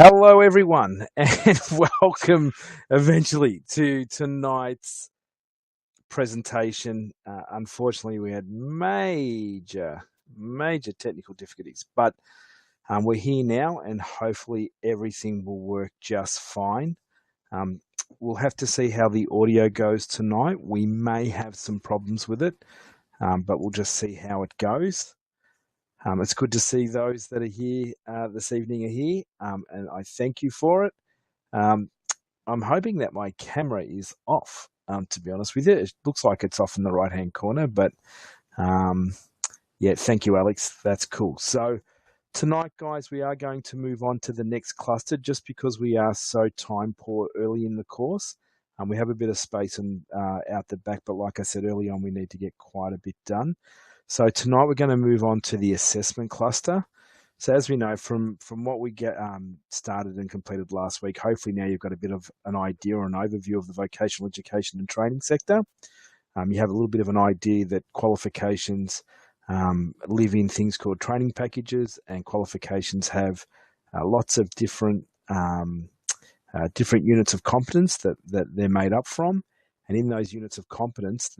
Hello, everyone, and welcome eventually to tonight's presentation. Unfortunately, we had major technical difficulties, but we're here now, and hopefully everything will work just fine. We'll have to see how the audio goes tonight. We may have some problems with it, but we'll just see how it goes. It's good to see those that are here this evening are here, and I thank you for it. Um, I'm hoping that my camera is off, to be honest with you. It looks like it's off in the right-hand corner, but yeah, thank you, Alex. That's cool. So tonight, guys, we are going to move on to the next cluster just because we are so time poor early in the course. We have a bit of space out the back, but like I said early on, we need to get quite a bit done. So tonight we're going to move on to the assessment cluster. So as we know from what we get started and completed last week, hopefully now you've got a bit of an idea or an overview of the vocational education and training sector. You have a little bit of an idea that qualifications live in things called training packages, and qualifications have lots of different units of competence that they're made up from. And in those units of competence,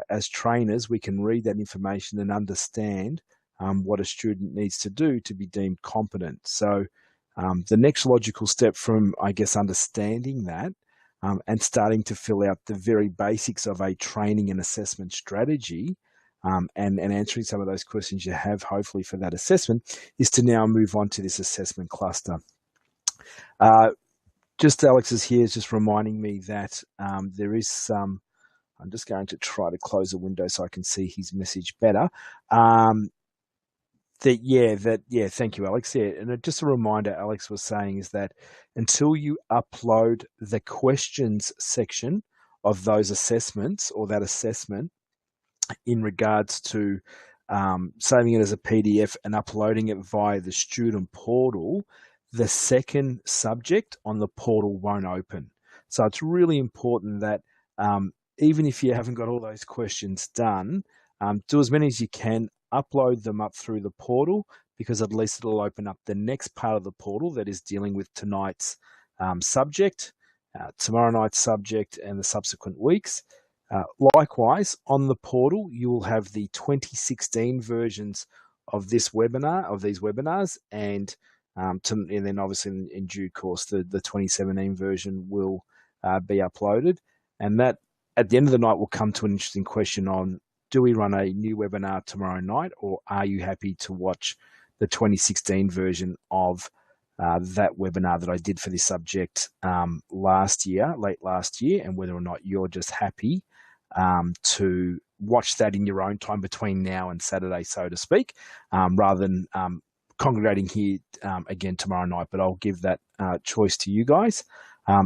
as trainers, we can read that information and understand what a student needs to do to be deemed competent. So the next logical step from, I guess, understanding that and starting to fill out the very basics of a training and assessment strategy and answering some of those questions you have, hopefully, for that assessment, is to now move on to this assessment cluster. Just Alex is here, is just reminding me that there is some. I'm just going to try to close a window so I can see his message better. Thank you, Alex. Yeah, and just a reminder, Alex was saying is that until you upload the questions section of those assessments or that assessment in regards to saving it as a PDF and uploading it via the student portal, the second subject on the portal won't open. So it's really important that even if you haven't got all those questions done, do as many as you can, upload them up through the portal, because at least it'll open up the next part of the portal that is dealing with tonight's subject, tomorrow night's subject, and the subsequent weeks. Likewise, on the portal, you will have the 2016 versions of these webinars, and then obviously in due course, the 2017 version will be uploaded. And that, at the end of the night, we'll come to an interesting question on, do we run a new webinar tomorrow night, or are you happy to watch the 2016 version of that webinar that I did for this subject late last year, and whether or not you're just happy to watch that in your own time between now and Saturday, so to speak, rather than congregating here again tomorrow night. But I'll give that choice to you guys.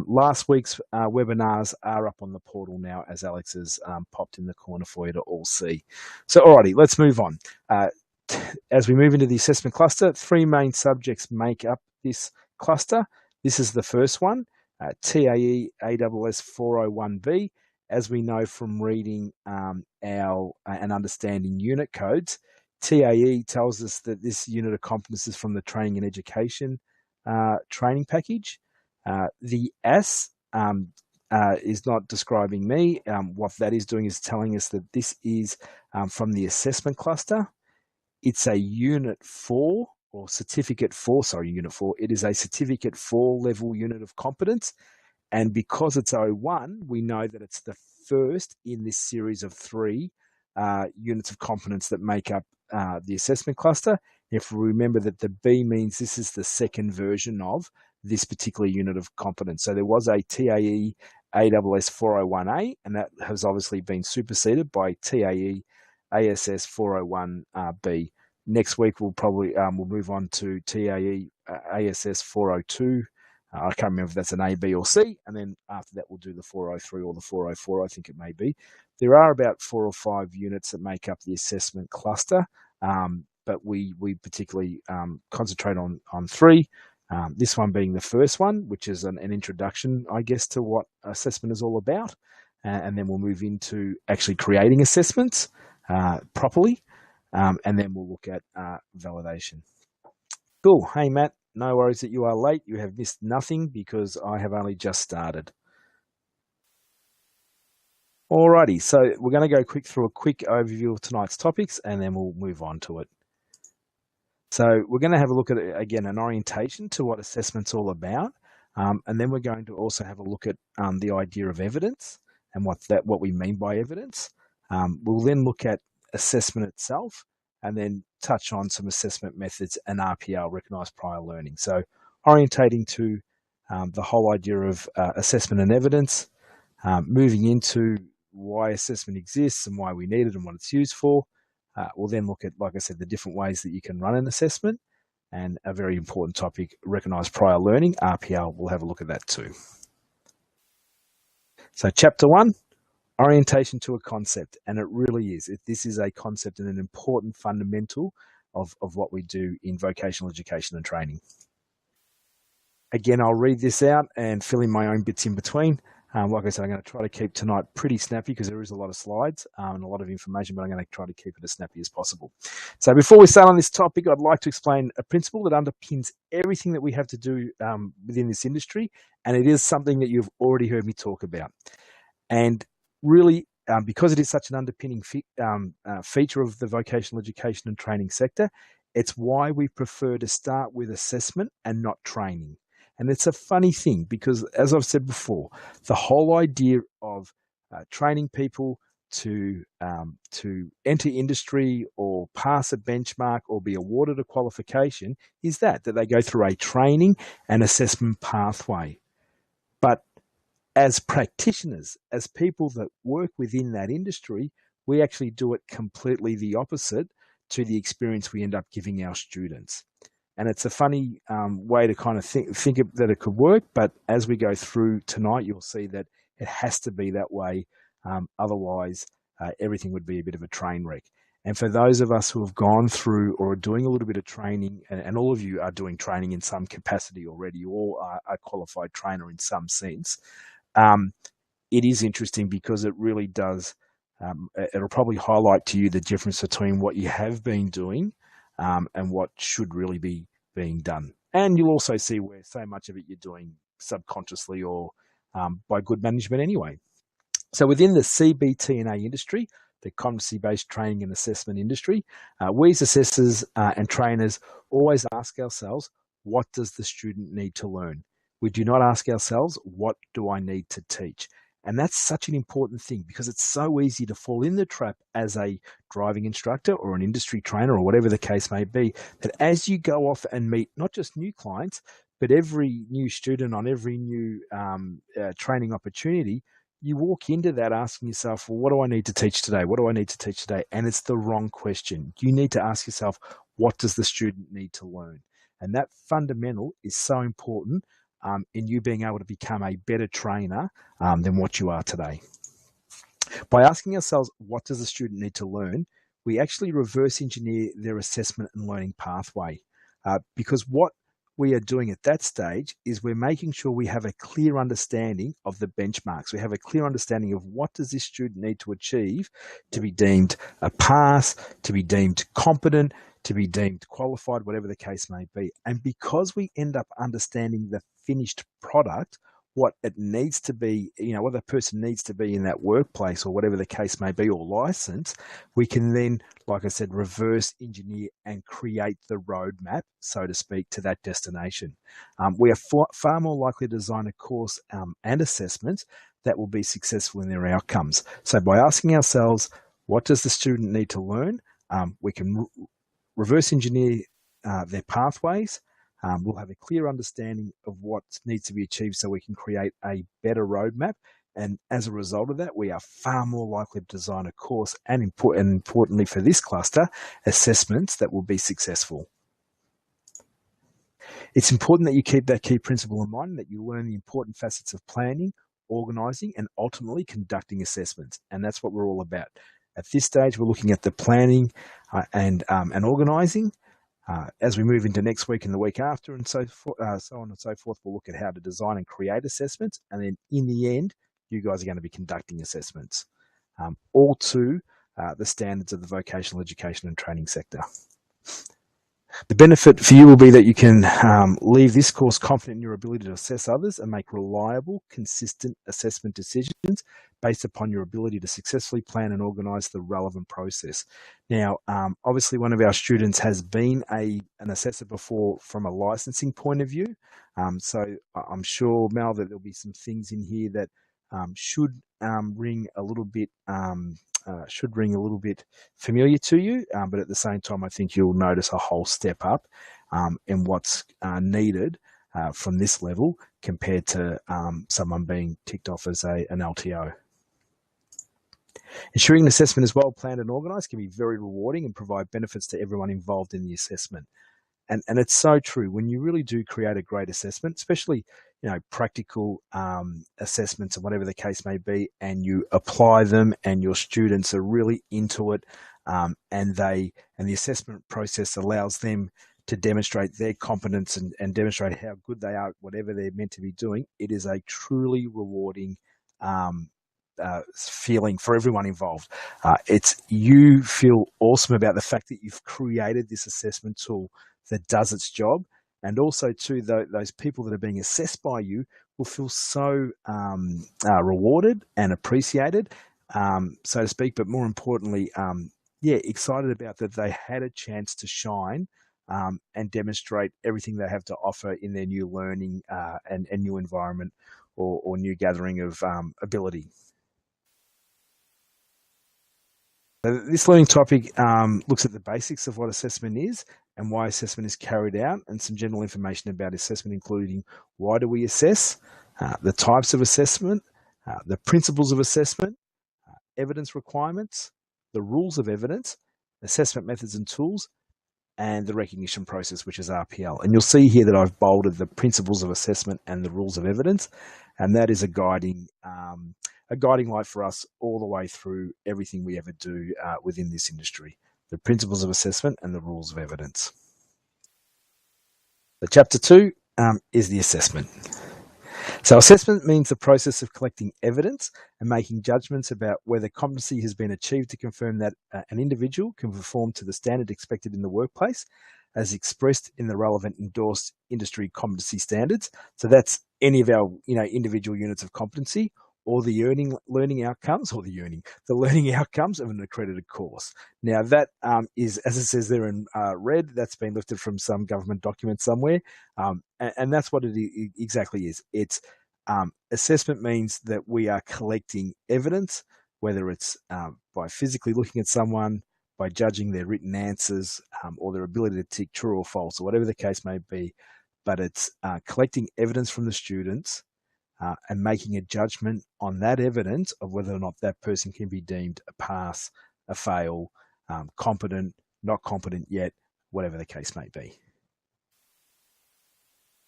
Last week's webinars are up on the portal now, as Alex has popped in the corner for you to all see. So, alrighty, let's move on. As we move into the assessment cluster, three main subjects make up this cluster. This is the first one, TAEASS401B. As we know from reading and understanding unit codes, TAE tells us that this unit of competence is from the training and education training package. The S is not describing me. What that is doing is telling us that this is from the assessment cluster. It's a Unit 4 or Certificate 4, Unit 4. It is a Certificate 4 level unit of competence. And because it's 01, we know that it's the first in this series of three units of competence that make up the assessment cluster. If we remember that the B means this is the second version of this particular unit of competence. So there was a TAE ASS401A, and that has obviously been superseded by TAE ASS401B. Next week we'll probably we'll move on to TAE ASS402. I can't remember if that's an A, B, or C, and then after that we'll do the 403 or the 404, I think it may be. There are about 4 or 5 units that make up the assessment cluster, but we particularly concentrate on 3. This one being the first one, which is an introduction, I guess, to what assessment is all about. And then we'll move into actually creating assessments properly. And then we'll look at validation. Cool. Hey, Matt. no worries that you are late. You have missed nothing because I have only just started. Alrighty, so we're going to go through a quick overview of tonight's topics and then we'll move on to it. So we're going to have a look at, again, an orientation to what assessment's all about. And then we're going to also have a look at the idea of evidence and what we mean by evidence. We'll then look at assessment itself and then touch on some assessment methods and RPL, recognised prior learning. So orientating to the whole idea of assessment and evidence, moving into why assessment exists and why we need it and what it's used for. We'll then look at, like I said, the different ways that you can run an assessment, and a very important topic, recognised prior learning, RPL. We'll have a look at that too. So chapter 1, orientation to a concept, and it really is. This is a concept and an important fundamental of what we do in vocational education and training. Again, I'll read this out and fill in my own bits in between. Like I said, I'm going to try to keep tonight pretty snappy because there is a lot of slides and a lot of information, but I'm going to try to keep it as snappy as possible. So before we start on this topic, I'd like to explain a principle that underpins everything that we have to do within this industry, and it is something that you've already heard me talk about. And really, because it is such an underpinning feature of the vocational education and training sector, it's why we prefer to start with assessment and not training. And it's a funny thing because, as I've said before, the whole idea of training people to enter industry or pass a benchmark or be awarded a qualification is that they go through a training and assessment pathway. But as practitioners, as people that work within that industry, we actually do it completely the opposite to the experience we end up giving our students. And it's a funny way to kind of think that it could work, but as we go through tonight, you'll see that it has to be that way. Otherwise, everything would be a bit of a train wreck. And for those of us who have gone through or are doing a little bit of training, and all of you are doing training in some capacity already, you all are a qualified trainer in some sense, it is interesting because it really does, it'll probably highlight to you the difference between what you have been doing and what should really be being done. And you'll also see where so much of it you're doing subconsciously or by good management anyway. So within the CBT&A industry, the competency-based training and assessment industry, we as assessors and trainers always ask ourselves, what does the student need to learn? We do not ask ourselves, what do I need to teach? And that's such an important thing because it's so easy to fall in the trap as a driving instructor or an industry trainer or whatever the case may be, that as you go off and meet not just new clients, but every new student on every new training opportunity, you walk into that asking yourself, well, what do I need to teach today? What do I need to teach today? And it's the wrong question. You need to ask yourself, what does the student need to learn? And that fundamental is so important in you being able to become a better trainer than what you are today. By asking ourselves, what does the student need to learn, we actually reverse engineer their assessment and learning pathway. Because what we are doing at that stage is we're making sure we have a clear understanding of the benchmarks. We have a clear understanding of what does this student need to achieve to be deemed a pass, to be deemed competent, to be deemed qualified, whatever the case may be. And because we end up understanding the finished product, what it needs to be, what the person needs to be in that workplace or whatever the case may be, or license, we can then, like I said, reverse engineer and create the roadmap, so to speak, to that destination. We are far more likely to design a course and assessments that will be successful in their outcomes. So by asking ourselves, what does the student need to learn? We can reverse engineer their pathways. We'll have a clear understanding of what needs to be achieved so we can create a better roadmap. And as a result of that, we are far more likely to design a course and importantly for this cluster, assessments that will be successful. It's important that you keep that key principle in mind, that you learn the important facets of planning, organising, and ultimately conducting assessments. And that's what we're all about. At this stage, we're looking at the planning and organising. As we move into next week and the week after and so on and so forth, we'll look at how to design and create assessments. And then in the end, you guys are going to be conducting assessments, all to the standards of the vocational education and training sector. The benefit for you will be that you can leave this course confident in your ability to assess others and make reliable, consistent assessment decisions based upon your ability to successfully plan and organise the relevant process. Now, obviously, one of our students has been an assessor before from a licensing point of view. So I'm sure, Mel, that there'll be some things in here that should ring a little bit familiar to you, but at the same time, I think you'll notice a whole step up in what's needed from this level compared to someone being ticked off as an LTO. Ensuring an assessment is well planned and organised can be very rewarding and provide benefits to everyone involved in the assessment. And it's so true. When you really do create a great assessment, especially practical assessments or whatever the case may be, and you apply them, and your students are really into it, and the assessment process allows them to demonstrate their competence and demonstrate how good they are at whatever they're meant to be doing. It is a truly rewarding feeling for everyone involved. You feel awesome about the fact that you've created this assessment tool that does its job, and also too, those people that are being assessed by you will feel so rewarded and appreciated, so to speak, but more importantly, excited about that they had a chance to shine and demonstrate everything they have to offer in their new learning and new environment or new gathering of ability. This learning topic looks at the basics of what assessment is and why assessment is carried out, and some general information about assessment, including why do we assess, the types of assessment, the principles of assessment, evidence requirements, the rules of evidence, assessment methods and tools, and the recognition process, which is RPL. And you'll see here that I've bolded the principles of assessment and the rules of evidence, and that is a guiding light for us all the way through everything we ever do within this industry. The principles of assessment and the rules of evidence. The chapter 2 is the assessment. So assessment means the process of collecting evidence and making judgments about whether competency has been achieved to confirm that an individual can perform to the standard expected in the workplace as expressed in the relevant endorsed industry competency standards. So that's any of our individual units of competency, or the learning outcomes of an accredited course. Now that is, as it says there in red, that's been lifted from some government document somewhere, and that's what it exactly is. It's assessment means that we are collecting evidence, whether it's by physically looking at someone, by judging their written answers, or their ability to tick true or false, or whatever the case may be. But it's collecting evidence from the students and making a judgment on that evidence of whether or not that person can be deemed a pass, a fail, competent, not competent yet, whatever the case may be.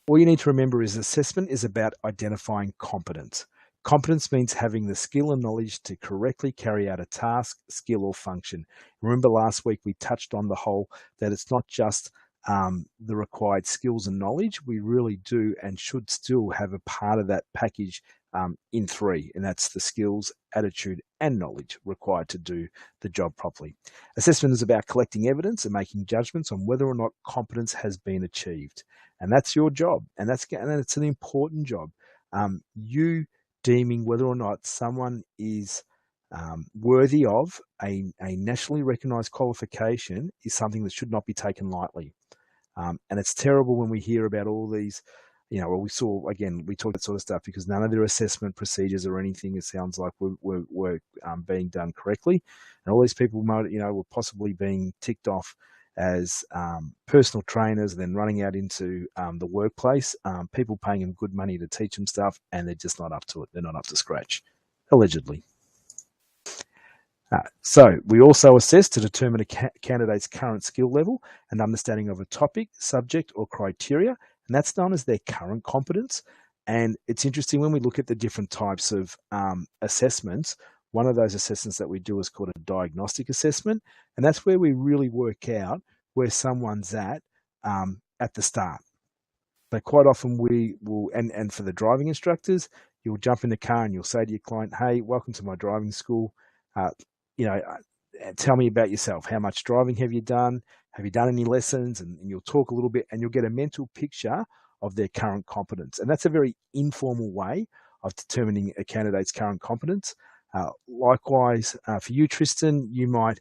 All you need to remember is assessment is about identifying competence. Competence means having the skill and knowledge to correctly carry out a task, skill, or function. Remember last week we touched on the whole that it's not just the required skills and knowledge. We really do and should still have a part of that package in 3, and that's the skills, attitude, and knowledge required to do the job properly. Assessment is about collecting evidence and making judgments on whether or not competence has been achieved, and that's your job, and it's an important job. You deeming whether or not someone is worthy of a nationally recognised qualification is something that should not be taken lightly. And it's terrible when we hear about all these, we talk that sort of stuff because none of their assessment procedures or anything, it sounds like, were being done correctly. And all these people, were possibly being ticked off as personal trainers, then running out into the workplace, people paying them good money to teach them stuff, and they're just not up to it. They're not up to scratch, allegedly. So we also assess to determine a candidate's current skill level and understanding of a topic, subject, or criteria, and that's known as their current competence. And it's interesting when we look at the different types of assessments. One of those assessments that we do is called a diagnostic assessment, and that's where we really work out where someone's at the start. But quite often we will, and for the driving instructors, you'll jump in the car and you'll say to your client, "Hey, welcome to my driving school. tell me about yourself. How much driving have you done? Have you done any lessons? And you'll talk a little bit, and you'll get a mental picture of their current competence. And that's a very informal way of determining a candidate's current competence. Likewise, for you, Tristan, you might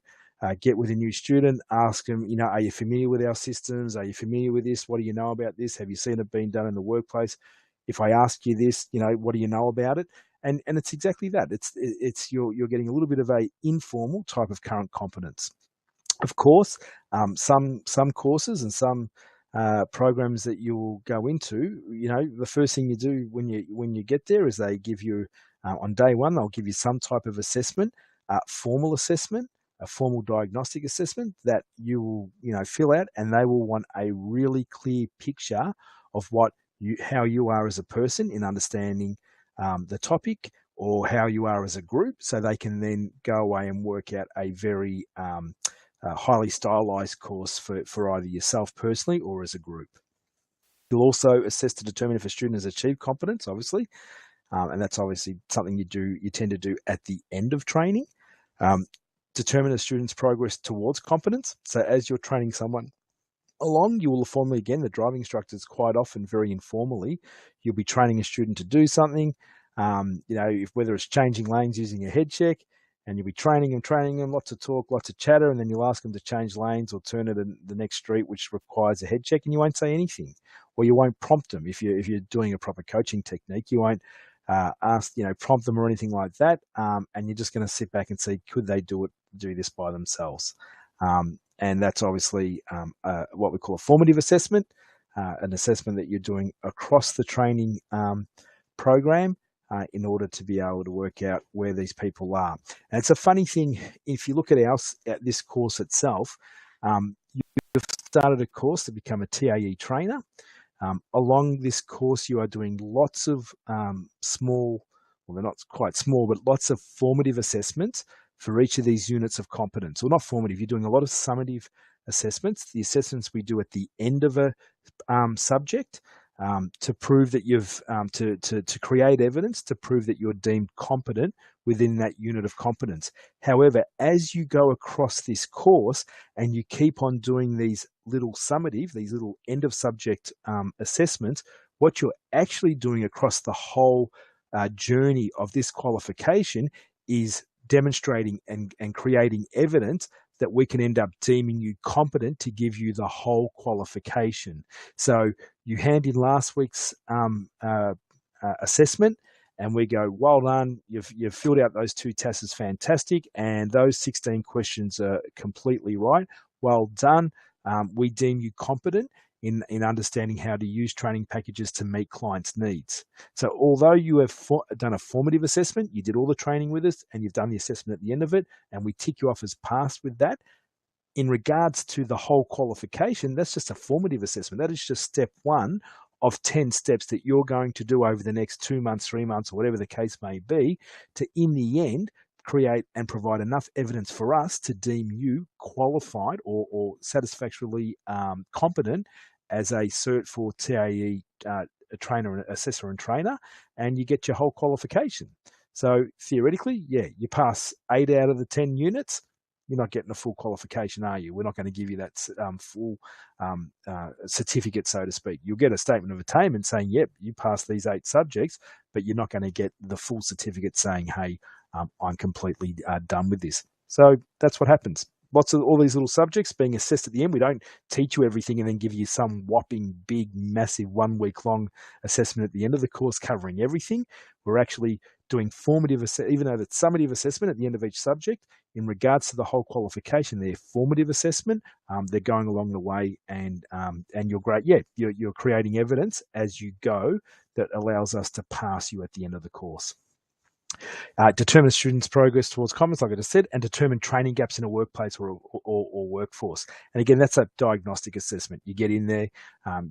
get with a new student, ask them, are you familiar with our systems? Are you familiar with this? What do you know about this? Have you seen it being done in the workplace? If I ask you this, what do you know about it? And it's exactly that. It's you're getting a little bit of a informal type of current competence. Of course, some courses and some programs that you'll go into, the first thing you do when you get there is they give you on day one, they'll give you some type of assessment, formal assessment, a formal diagnostic assessment that you will fill out, and they will want a really clear picture of how you are as a person in understanding the topic, or how you are as a group, so they can then go away and work out a very highly stylized course for either yourself personally or as a group. You'll also assess to determine if a student has achieved competence, obviously, and that's obviously something you tend to do at the end of training. Determine a student's progress towards competence. So as you're training someone along, you will formally, again, the driving instructors quite often very informally, you'll be training a student to do something, whether it's changing lanes using a head check, and you'll be training them, lots of talk, lots of chatter, and then you'll ask them to change lanes or turn at the next street, which requires a head check, and you won't say anything, or you won't prompt them. If you're doing a proper coaching technique, you won't prompt them or anything like that, and you're just going to sit back and see, could they do this by themselves? And that's obviously what we call a formative assessment, an assessment that you're doing across the training program in order to be able to work out where these people are. And it's a funny thing, if you look at this course itself, you've started a course to become a TAE trainer. Along this course, you are doing lots of small, well, they're not quite small, but lots of formative assessments for each of these units of competence. Well, not formative, you're doing a lot of summative assessments, the assessments we do at the end of a subject, to prove that you've, to create evidence to prove that you're deemed competent within that unit of competence. However, as you go across this course and you keep on doing these little summative, these little end of subject assessments, what you're actually doing across the whole journey of this qualification is demonstrating and creating evidence that we can end up deeming you competent to give you the whole qualification. So you hand in last week's assessment, and we go, well done, you've filled out those 2 TAEASS, fantastic, and those 16 questions are completely right. Well done. We deem you competent in understanding how to use training packages to meet clients' needs. So although you have done a formative assessment, you did all the training with us, and you've done the assessment at the end of it, and we tick you off as passed with that, in regards to the whole qualification, that's just a formative assessment. That is just step 1 of 10 steps that you're going to do over the next 2 months, 3 months, or whatever the case may be, to, in the end, create and provide enough evidence for us to deem you qualified or satisfactorily competent as a Cert 4 TAE trainer, assessor and trainer, and you get your whole qualification. So theoretically, you pass 8 out of the 10 units, you're not getting a full qualification, are you? We're not going to give you that full certificate, so to speak. You'll get a statement of attainment saying, yep, you passed these 8 subjects, but you're not going to get the full certificate saying, hey, I'm completely done with this. So that's what happens. Lots of all these little subjects being assessed at the end. We don't teach you everything and then give you some whopping, big, massive 1 week long assessment at the end of the course covering everything. We're actually doing formative, even though that's summative assessment at the end of each subject, in regards to the whole qualification, they're formative assessment. They're going along the way, and you're great. Yeah, you're creating evidence as you go that allows us to pass you at the end of the course. Determine students' progress towards competence, like I just said, and determine training gaps in a workplace or workforce. And again, that's a diagnostic assessment. You get in there,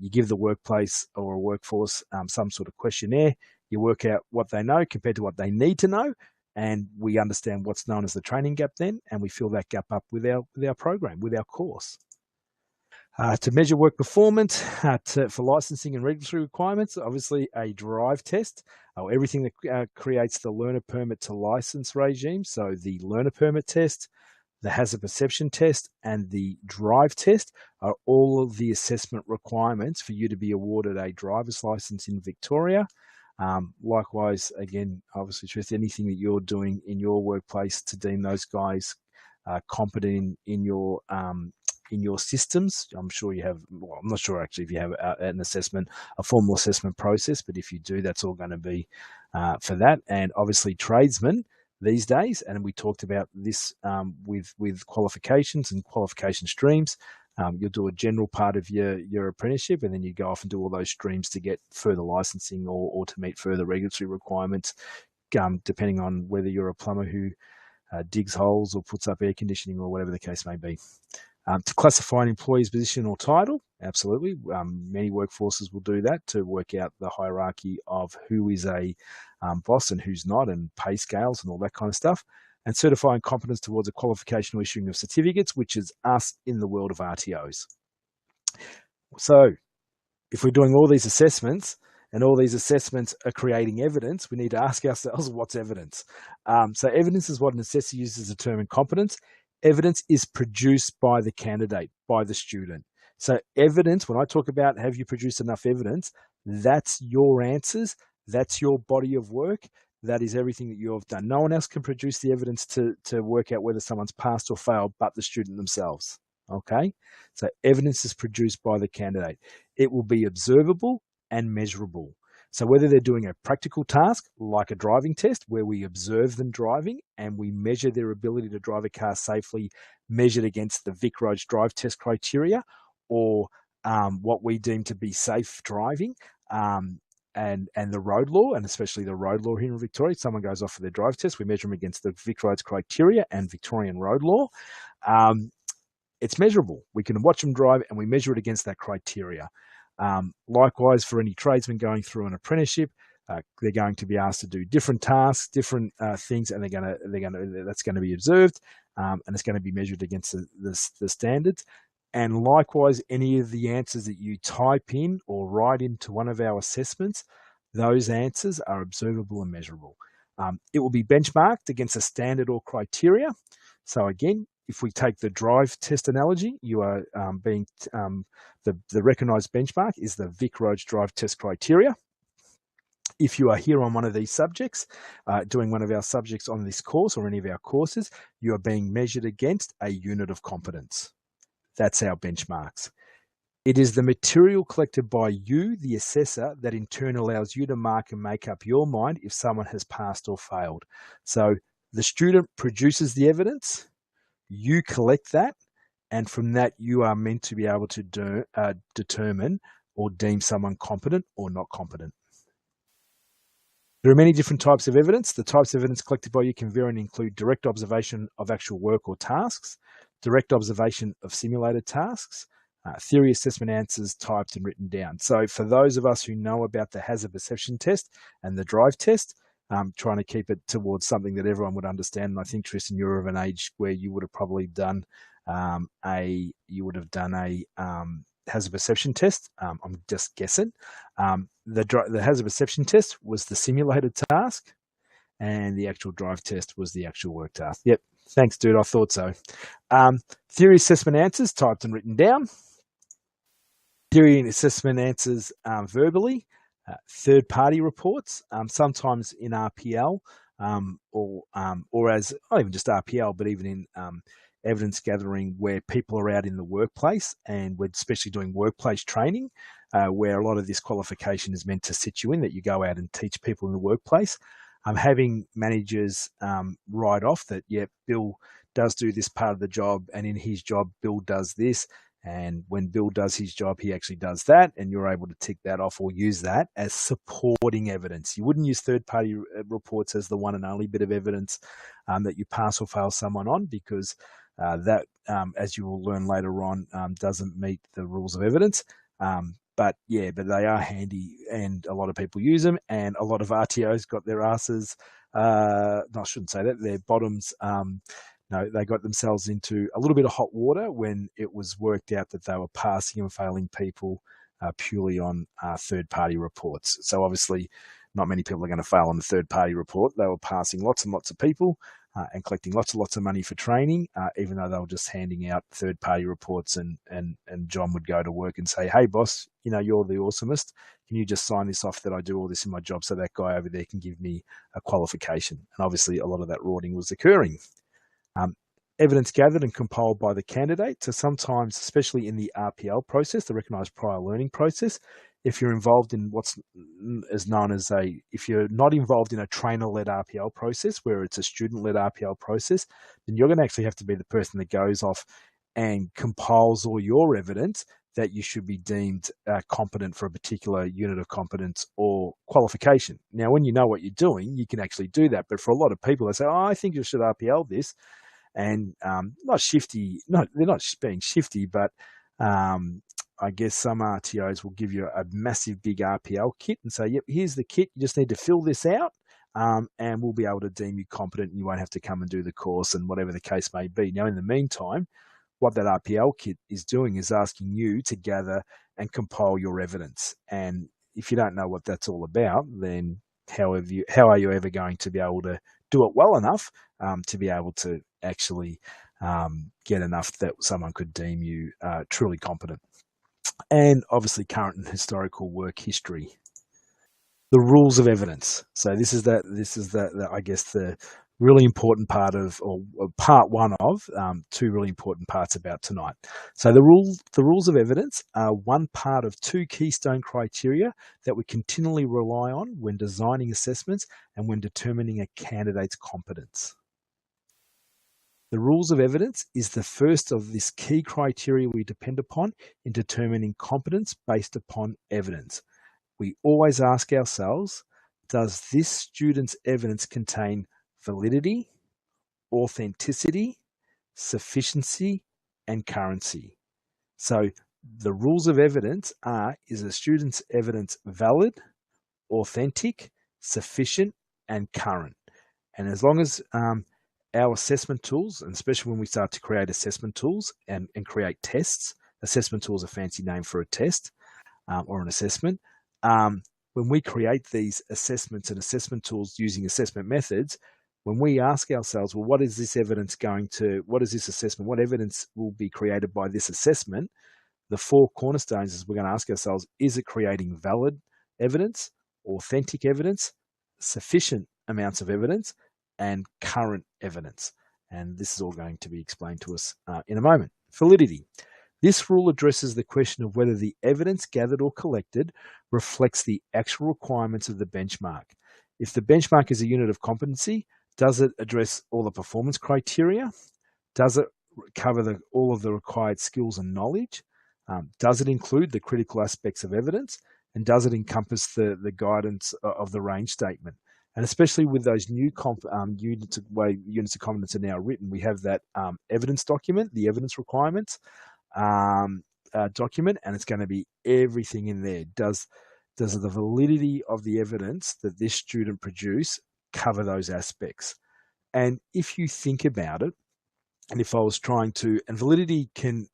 you give the workplace or a workforce some sort of questionnaire. You work out what they know compared to what they need to know, and we understand what's known as the training gap then, and we fill that gap up with our program, with our course. To measure work performance, for licensing and regulatory requirements, obviously a drive test, or everything that creates the learner permit to license regime. So the learner permit test, the hazard perception test, and the drive test are all of the assessment requirements for you to be awarded a driver's license in Victoria. Likewise, again, obviously, Trist, anything that you're doing in your workplace to deem those guys competent in your systems. I'm sure you have, well, I'm not sure actually if you have an assessment, a formal assessment process, but if you do, that's all going to be for that. And obviously tradesmen these days, and we talked about this with qualifications and qualification streams. You'll do a general part of your apprenticeship, and then you go off and do all those streams to get further licensing or to meet further regulatory requirements, depending on whether you're a plumber who digs holes or puts up air conditioning or whatever the case may be. To classify an employee's position or title, absolutely. Many workforces will do that to work out the hierarchy of who is a boss and who's not, and pay scales and all that kind of stuff. And certifying competence towards a qualification or issuing of certificates, which is us in the world of RTOs. So if we're doing all these assessments, and all these assessments are creating evidence, we need to ask ourselves, what's evidence? So evidence is what an assessor uses to determine competence. Evidence is produced by the candidate, by the student. So evidence, when I talk about have you produced enough evidence, that's your answers, that's your body of work, that is everything that you have done. No one else can produce the evidence to work out whether someone's passed or failed but the student themselves. Okay? So evidence is produced by the candidate. It will be observable and measurable. So whether they're doing a practical task like a driving test where we observe them driving and we measure their ability to drive a car safely measured against the Vic Roads drive test criteria, or what we deem to be safe driving, and the road law, and especially the road law here in Victoria. Someone goes off for their drive test, we measure them against the Vic Roads criteria and Victorian road law. It's measurable. We can watch them drive and we measure it against that criteria. Likewise, for any tradesmen going through an apprenticeship, they're going to be asked to do different tasks, different things, and that's going to be observed, and it's going to be measured against the standards. And likewise, any of the answers that you type in or write into one of our assessments, those answers are observable and measurable. It will be benchmarked against a standard or criteria. So again, if we take the drive test analogy, you are the recognised benchmark is the Vic Roads drive test criteria. If you are here on one of these subjects, doing one of our subjects on this course or any of our courses, you are being measured against a unit of competence. That's our benchmarks. It is the material collected by you, the assessor, that in turn allows you to mark and make up your mind if someone has passed or failed. So the student produces the evidence, you collect that, and from that you are meant to be able to determine or deem someone competent or not competent. There are many different types of evidence. The types of evidence collected by you can vary and include direct observation of actual work or tasks, direct observation of simulated tasks, theory assessment answers typed and written down. So for those of us who know about the hazard perception test and the drive test, trying to keep it towards something that everyone would understand. And I think, Tristan, you're of an age where you would have probably done a hazard perception test. I'm just guessing. The hazard perception test was the simulated task, and the actual drive test was the actual work task. Yep. Thanks, dude. I thought so. Theory assessment answers typed and written down. Theory and assessment answers verbally. Third-party reports, sometimes in RPL, or as not even just RPL, but even in evidence gathering where people are out in the workplace, and we're especially doing workplace training, where a lot of this qualification is meant to sit you in, that you go out and teach people in the workplace. Having managers write off that, yeah, Bill does do this part of the job, and in his job, Bill does this. And when Bill does his job, he actually does that, and you're able to tick that off or use that as supporting evidence. You wouldn't use third-party reports as the one and only bit of evidence that you pass or fail someone on, because that, as you will learn later on, doesn't meet the rules of evidence. But they are handy, and a lot of people use them, and a lot of RTOs got their asses, no, I shouldn't say that, their bottoms, they got themselves into a little bit of hot water when it was worked out that they were passing and failing people purely on third-party reports. So obviously not many people are going to fail on the third-party report. They were passing lots and lots of people, and collecting lots of money for training, even though they were just handing out third-party reports. And John would go to work and say, "Hey, boss, you're the awesomest. Can you just sign this off that I do all this in my job so that guy over there can give me a qualification?" And obviously, a lot of that rorting was occurring. Evidence gathered and compiled by the candidate. So sometimes, especially in the RPL process, the Recognised Prior Learning process, if you're involved in what's is known as if you're not involved in a trainer-led RPL process, where it's a student-led RPL process, then you're going to actually have to be the person that goes off and compiles all your evidence that you should be deemed competent for a particular unit of competence or qualification. Now, when you know what you're doing, you can actually do that. But for a lot of people, they say, "Oh, I think you should RPL this." And not shifty, they're not being shifty, but I guess some RTOs will give you a massive big RPL kit and say, "Yep, here's the kit. You just need to fill this out, and we'll be able to deem you competent, and you won't have to come and do the course," and whatever the case may be. Now, in the meantime, what that RPL kit is doing is asking you to gather and compile your evidence. And if you don't know what that's all about, then how are you ever going to be able to do it well enough to be able to actually get enough that someone could deem you truly competent? And obviously current and historical work history. The rules of evidence. So this is the I guess the really important part of, or part one of, two really important parts about tonight. So the rules of evidence are one part of two keystone criteria that we continually rely on when designing assessments and when determining a candidate's competence. The rules of evidence is the first of this key criteria we depend upon in determining competence based upon evidence. We always ask ourselves, does this student's evidence contain validity, authenticity, sufficiency, and currency? So the rules of evidence are, is a student's evidence valid, authentic, sufficient, and current? And as long as our assessment tools, and especially when we start to create assessment tools and create tests, assessment tool is a fancy name for a test or an assessment. When we create these assessments and assessment tools using assessment methods, when we ask ourselves, well, what is this assessment, what evidence will be created by this assessment? The four cornerstones is we're going to ask ourselves, is it creating valid evidence, authentic evidence, sufficient amounts of evidence, and current evidence? And this is all going to be explained to us in a moment. Validity. This rule addresses the question of whether the evidence gathered or collected reflects the actual requirements of the benchmark. If the benchmark is a unit of competency, does it address all the performance criteria? Does it cover all of the required skills and knowledge? Does it include the critical aspects of evidence? And does it encompass the guidance of the range statement? And especially with those new units of competence are now written, we have that evidence document, the evidence requirements document, and it's going to be everything in there. Does the validity of the evidence that this student produced cover those aspects? And if you think about it, and if I was trying to, and validity can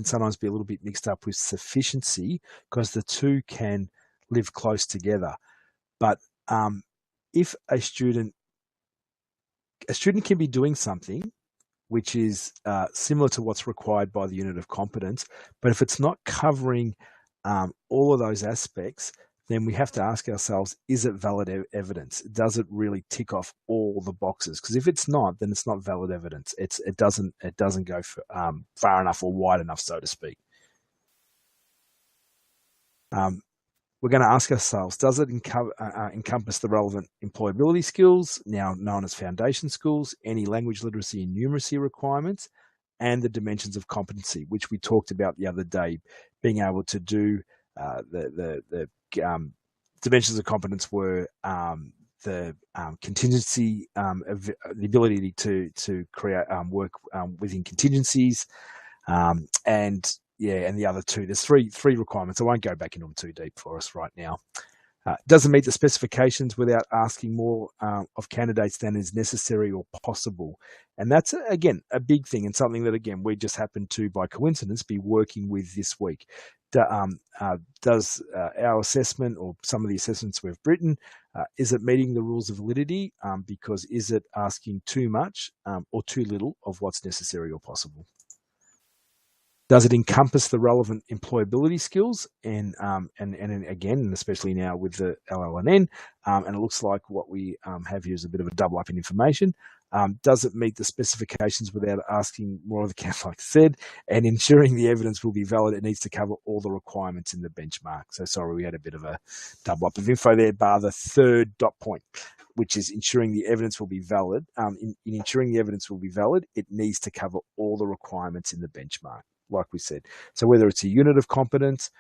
sometimes be a little bit mixed up with sufficiency, because the two can live close together. But if a student can be doing something which is similar to what's required by the unit of competence, but if it's not covering all of those aspects, then we have to ask ourselves, is it valid evidence? Does it really tick off all the boxes? Because if it's not, then it's not valid evidence. It doesn't go far enough or wide enough, so to speak. We're going to ask ourselves, does it encompass the relevant employability skills, now known as foundation skills, any language literacy and numeracy requirements, and the dimensions of competency, which we talked about the other day, being able to do the dimensions of competence were the contingency, the ability to create work within contingencies, and the other two. There's three requirements. I won't go back into them too deep for us right now. Doesn't meet the specifications without asking more of candidates than is necessary or possible. And that's, again, a big thing, and something that, again, we just happen to, by coincidence, be working with this week. Does our assessment, or some of the assessments we've written, is it meeting the rules of validity? Because is it asking too much or too little of what's necessary or possible? Does it encompass the relevant employability skills? And again, and especially now with the LLNN, and it looks like what we have here is a bit of a double up in information. Does it meet the specifications without asking more of the count, like I said? And ensuring the evidence will be valid, it needs to cover all the requirements in the benchmark. So sorry, we had a bit of a double up of info there, bar the third dot point, which is ensuring the evidence will be valid. In ensuring the evidence will be valid, it needs to cover all the requirements in the benchmark, like we said. So whether it's a unit of competence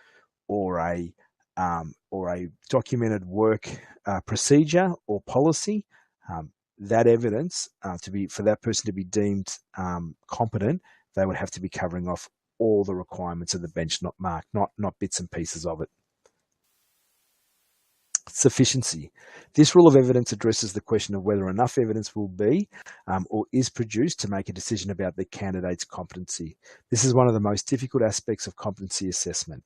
or a documented work procedure or policy, that evidence for that person to be deemed competent, they would have to be covering off all the requirements of the benchmark, not bits and pieces of it. Sufficiency. This rule of evidence addresses the question of whether enough evidence will be or is produced to make a decision about the candidate's competency. This is one of the most difficult aspects of competency assessment.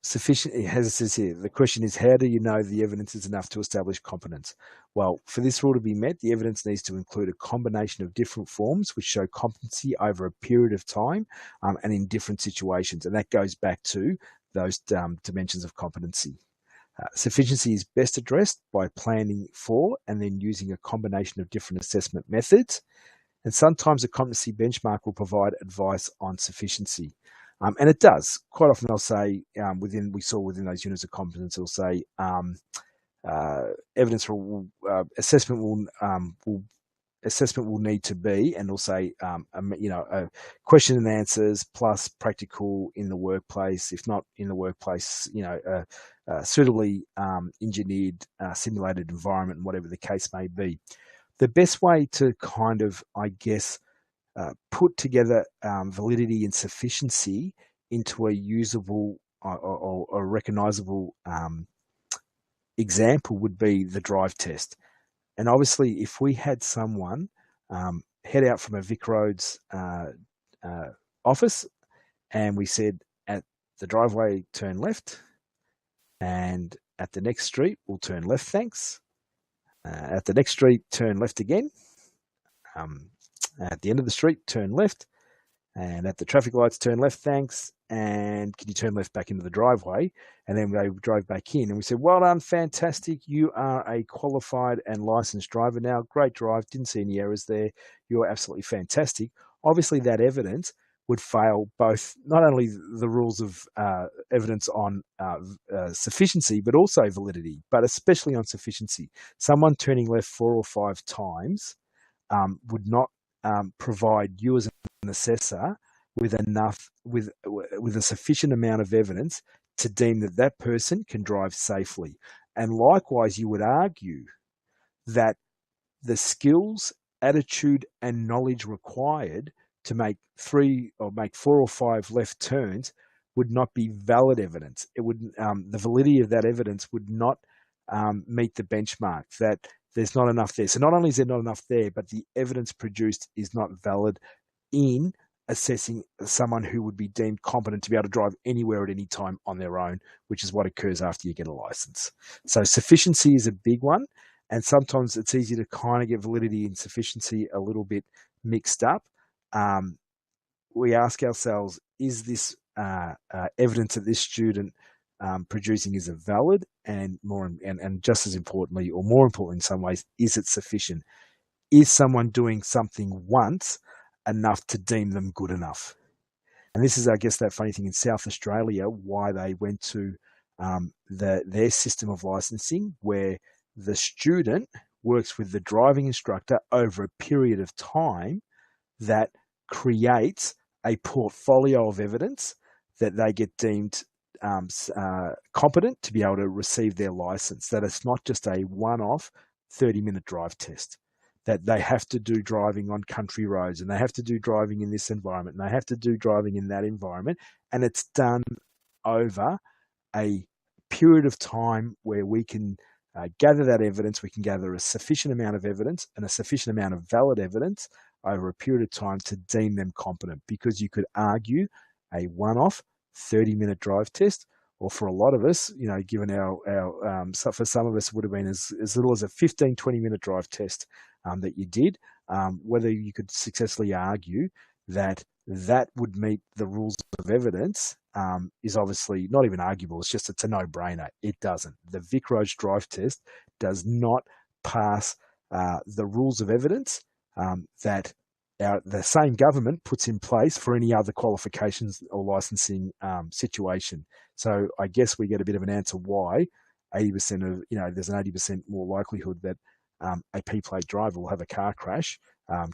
Sufficient, as it says here, the question is, how do you know the evidence is enough to establish competence? Well, for this rule to be met, the evidence needs to include a combination of different forms which show competency over a period of time and in different situations. And that goes back to those dimensions of competency. Sufficiency is best addressed by planning for and then using a combination of different assessment methods. And sometimes a competency benchmark will provide advice on sufficiency. And it does. Quite often they'll say, within those units of competence, it'll say evidence assessment will need to be, and it'll say a question and answers plus practical in the workplace. If not in the workplace, suitably engineered simulated environment, and whatever the case may be. The best way to kind of, I guess, put together validity and sufficiency into a usable or recognizable example would be the drive test. And obviously, if we had someone head out from a Vic Roads office and we said, at the driveway, turn left, and at the next street, we'll turn left, thanks. At the next street, turn left again. At the end of the street, turn left, and at the traffic lights, turn left, thanks, and can you turn left back into the driveway? And then they drove back in, and we said, well done, fantastic, you are a qualified and licensed driver now, great drive, didn't see any errors there, you're absolutely fantastic. Obviously, that evidence would fail both, not only the rules of evidence on sufficiency, but also validity, but especially on sufficiency. Someone turning left 4 or 5 times would not provide you as an assessor with a sufficient amount of evidence to deem that that person can drive safely. And likewise, you would argue that the skills, attitude, and knowledge required to make 4 or 5 left turns would not be valid evidence. It would the validity of that evidence would not meet the benchmark, that there's not enough there. So not only is there not enough there, but the evidence produced is not valid in assessing someone who would be deemed competent to be able to drive anywhere at any time on their own, which is what occurs after you get a license. So sufficiency is a big one, and sometimes it's easy to kind of get validity and sufficiency a little bit mixed up. We ask ourselves, is this evidence that this student producing, is it valid, and just as importantly, or more importantly in some ways, is it sufficient? Is someone doing something once enough to deem them good enough? And this is, I guess, that funny thing in South Australia, why they went to their system of licensing, where the student works with the driving instructor over a period of time that creates a portfolio of evidence that they get deemed competent to be able to receive their license, that it's not just a one-off 30-minute drive test, that they have to do driving on country roads, and they have to do driving in this environment, and they have to do driving in that environment, and it's done over a period of time where we can gather that evidence, we can gather a sufficient amount of evidence and a sufficient amount of valid evidence over a period of time to deem them competent. Because you could argue a one-off 30-minute drive test, or for a lot of us, given for some of us, it would have been as little as a 15, 20-minute drive test that you did, whether you could successfully argue that would meet the rules of evidence is obviously not even arguable. It's a no-brainer. It doesn't. The Vic Roach drive test does not pass the rules of evidence that the same government puts in place for any other qualifications or licensing situation. So I guess we get a bit of an answer why 80% of, there's an 80% more likelihood that a P-plate driver will have a car crash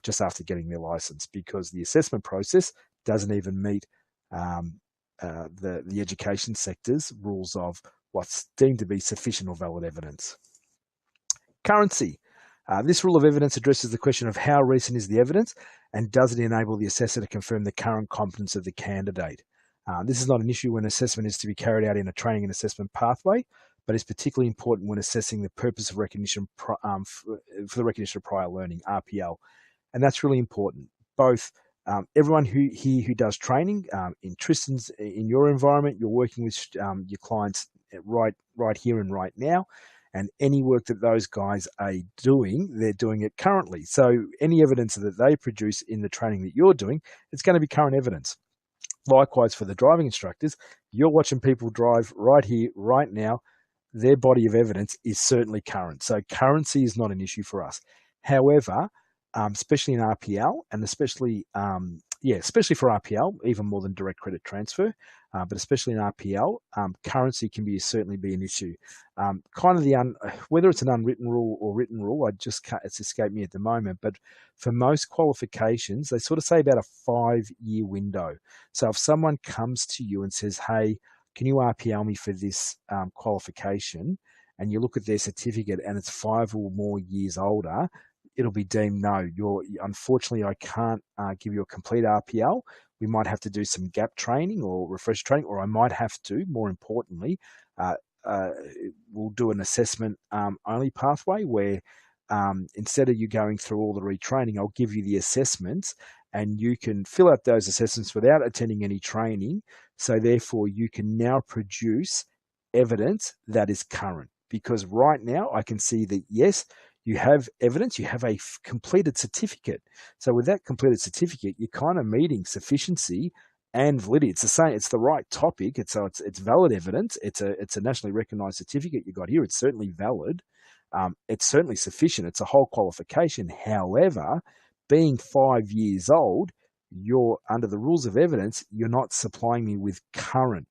just after getting their license, because the assessment process doesn't even meet the education sector's rules of what's deemed to be sufficient or valid evidence. Currency. This rule of evidence addresses the question of how recent is the evidence, and does it enable the assessor to confirm the current competence of the candidate. This is not an issue when assessment is to be carried out in a training and assessment pathway, but is particularly important when assessing the purpose of recognition for the recognition of prior learning, RPL. And that's really important. Both everyone who does training, in your environment, you're working with your clients right here and right now, and any work that those guys are doing, they're doing it currently. So any evidence that they produce in the training that you're doing, it's going to be current evidence. Likewise for the driving instructors, you're watching people drive right here, right now. Their body of evidence is certainly current. So currency is not an issue for us. However, especially in RPL, and especially for RPL, even more than direct credit transfer, but especially in RPL, currency can certainly be an issue. Whether it's an unwritten rule or written rule, it's escaped me at the moment. But for most qualifications, they sort of say about a 5-year window. So if someone comes to you and says, "Hey, can you RPL me for this qualification?" and you look at their certificate and it's 5 or more years older, it'll be deemed no. Unfortunately, I can't give you a complete RPL. We might have to do some gap training or refresh training, or I might have to, more importantly, we'll do an assessment only pathway where instead of you going through all the retraining, I'll give you the assessments and you can fill out those assessments without attending any training. So therefore, you can now produce evidence that is current. Because right now I can see that, yes, you have evidence, you have a completed certificate. So with that completed certificate, you're kind of meeting sufficiency and validity. It's the same, it's the right topic. It's valid evidence. It's a nationally recognized certificate you got here. It's certainly valid. It's certainly sufficient. It's a whole qualification. However, being 5 years old, you're under the rules of evidence, you're not supplying me with current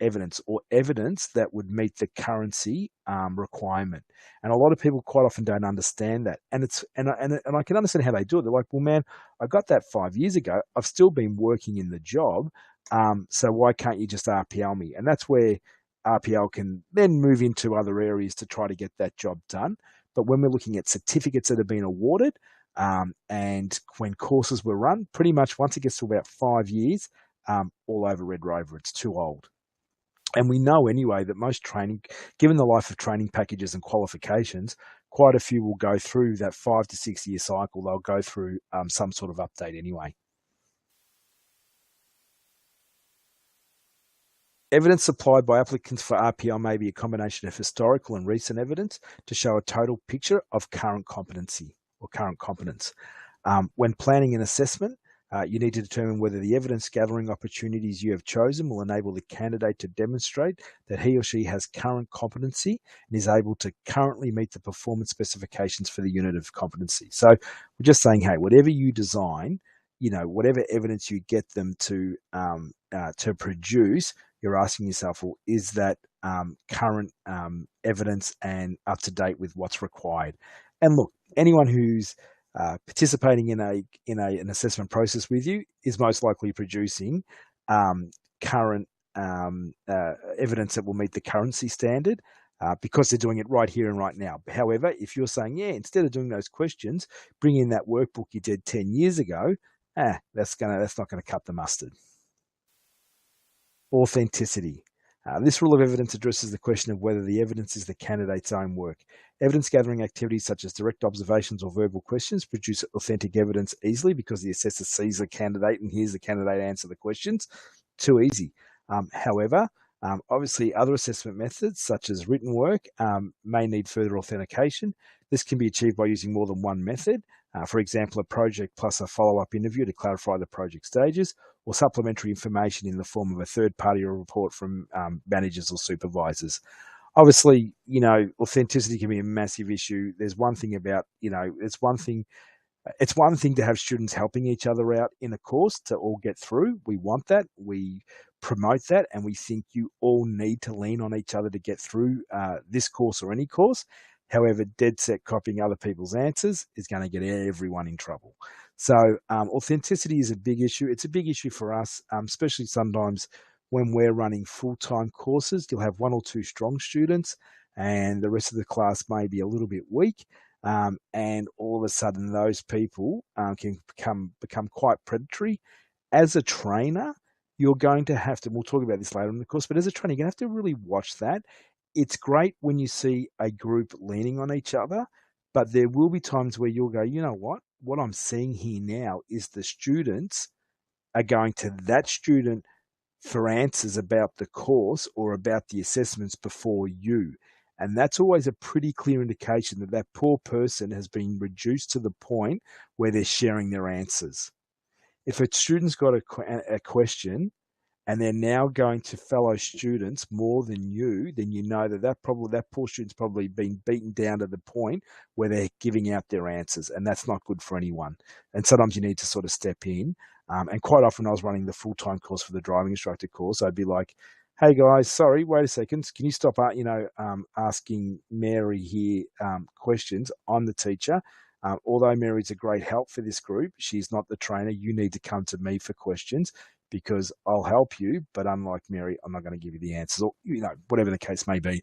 evidence or evidence that would meet the currency requirement. And a lot of people quite often don't understand that. And I can understand how they do it. They're like, well, man, I got that 5 years ago. I've still been working in the job. So why can't you just RPL me? And that's where RPL can then move into other areas to try to get that job done. But when we're looking at certificates that have been awarded, and when courses were run, pretty much once it gets to about 5 years, all over Red Rover, it's too old. And we know anyway that most training, given the life of training packages and qualifications, quite a few will go through that 5 to 6 year cycle. They'll go through some sort of update anyway. Evidence supplied by applicants for RPL may be a combination of historical and recent evidence to show a total picture of current competency or current competence. When planning an assessment, you need to determine whether the evidence gathering opportunities you have chosen will enable the candidate to demonstrate that he or she has current competency and is able to currently meet the performance specifications for the unit of competency. So we're just saying, hey, whatever you design, whatever evidence you get them to produce, you're asking yourself, well, is that current evidence and up to date with what's required? And look, anyone who's participating in an assessment process with you is most likely producing current evidence that will meet the currency standard because they're doing it right here and right now. However, if you're saying, yeah, instead of doing those questions, bring in that workbook you did 10 years ago, that's not going to cut the mustard. Authenticity. This rule of evidence addresses the question of whether the evidence is the candidate's own work. Evidence gathering activities such as direct observations or verbal questions produce authentic evidence easily because the assessor sees the candidate and hears the candidate answer the questions. Too easy. However, obviously, other assessment methods, such as written work, may need further authentication. This can be achieved by using more than one method. For example, a project plus a follow-up interview to clarify the project stages, or supplementary information in the form of a third-party report from managers or supervisors. Obviously, authenticity can be a massive issue. There's one thing about, it's one thing to have students helping each other out in a course to all get through. We want that. We promote that. And we think you all need to lean on each other to get through this course or any course. However, dead set copying other people's answers is going to get everyone in trouble. So authenticity is a big issue. It's a big issue for us, especially sometimes when we're running full-time courses. You'll have one or two strong students and the rest of the class may be a little bit weak. And all of a sudden those people can become quite predatory. As a trainer, you're going to have to, we'll talk about this later in the course, but as a trainer, you're going to have to really watch that. It's great when you see a group leaning on each other, but there will be times where you'll go, you know what I'm seeing here now is the students are going to that student for answers about the course or about the assessments before you. And that's always a pretty clear indication that that poor person has been reduced to the point where they're sharing their answers. If a student's got a question and they're now going to fellow students more than you, then you know that poor student's probably been beaten down to the point where they're giving out their answers, and that's not good for anyone. And sometimes you need to sort of step in. And quite often I was running the full-time course for the driving instructor course. I'd be like, hey guys, sorry, wait a second. Can you stop, asking Mary here questions? I'm the teacher. Although Mary's a great help for this group, she's not the trainer. You need to come to me for questions because I'll help you. But unlike Mary, I'm not going to give you the answers or, whatever the case may be.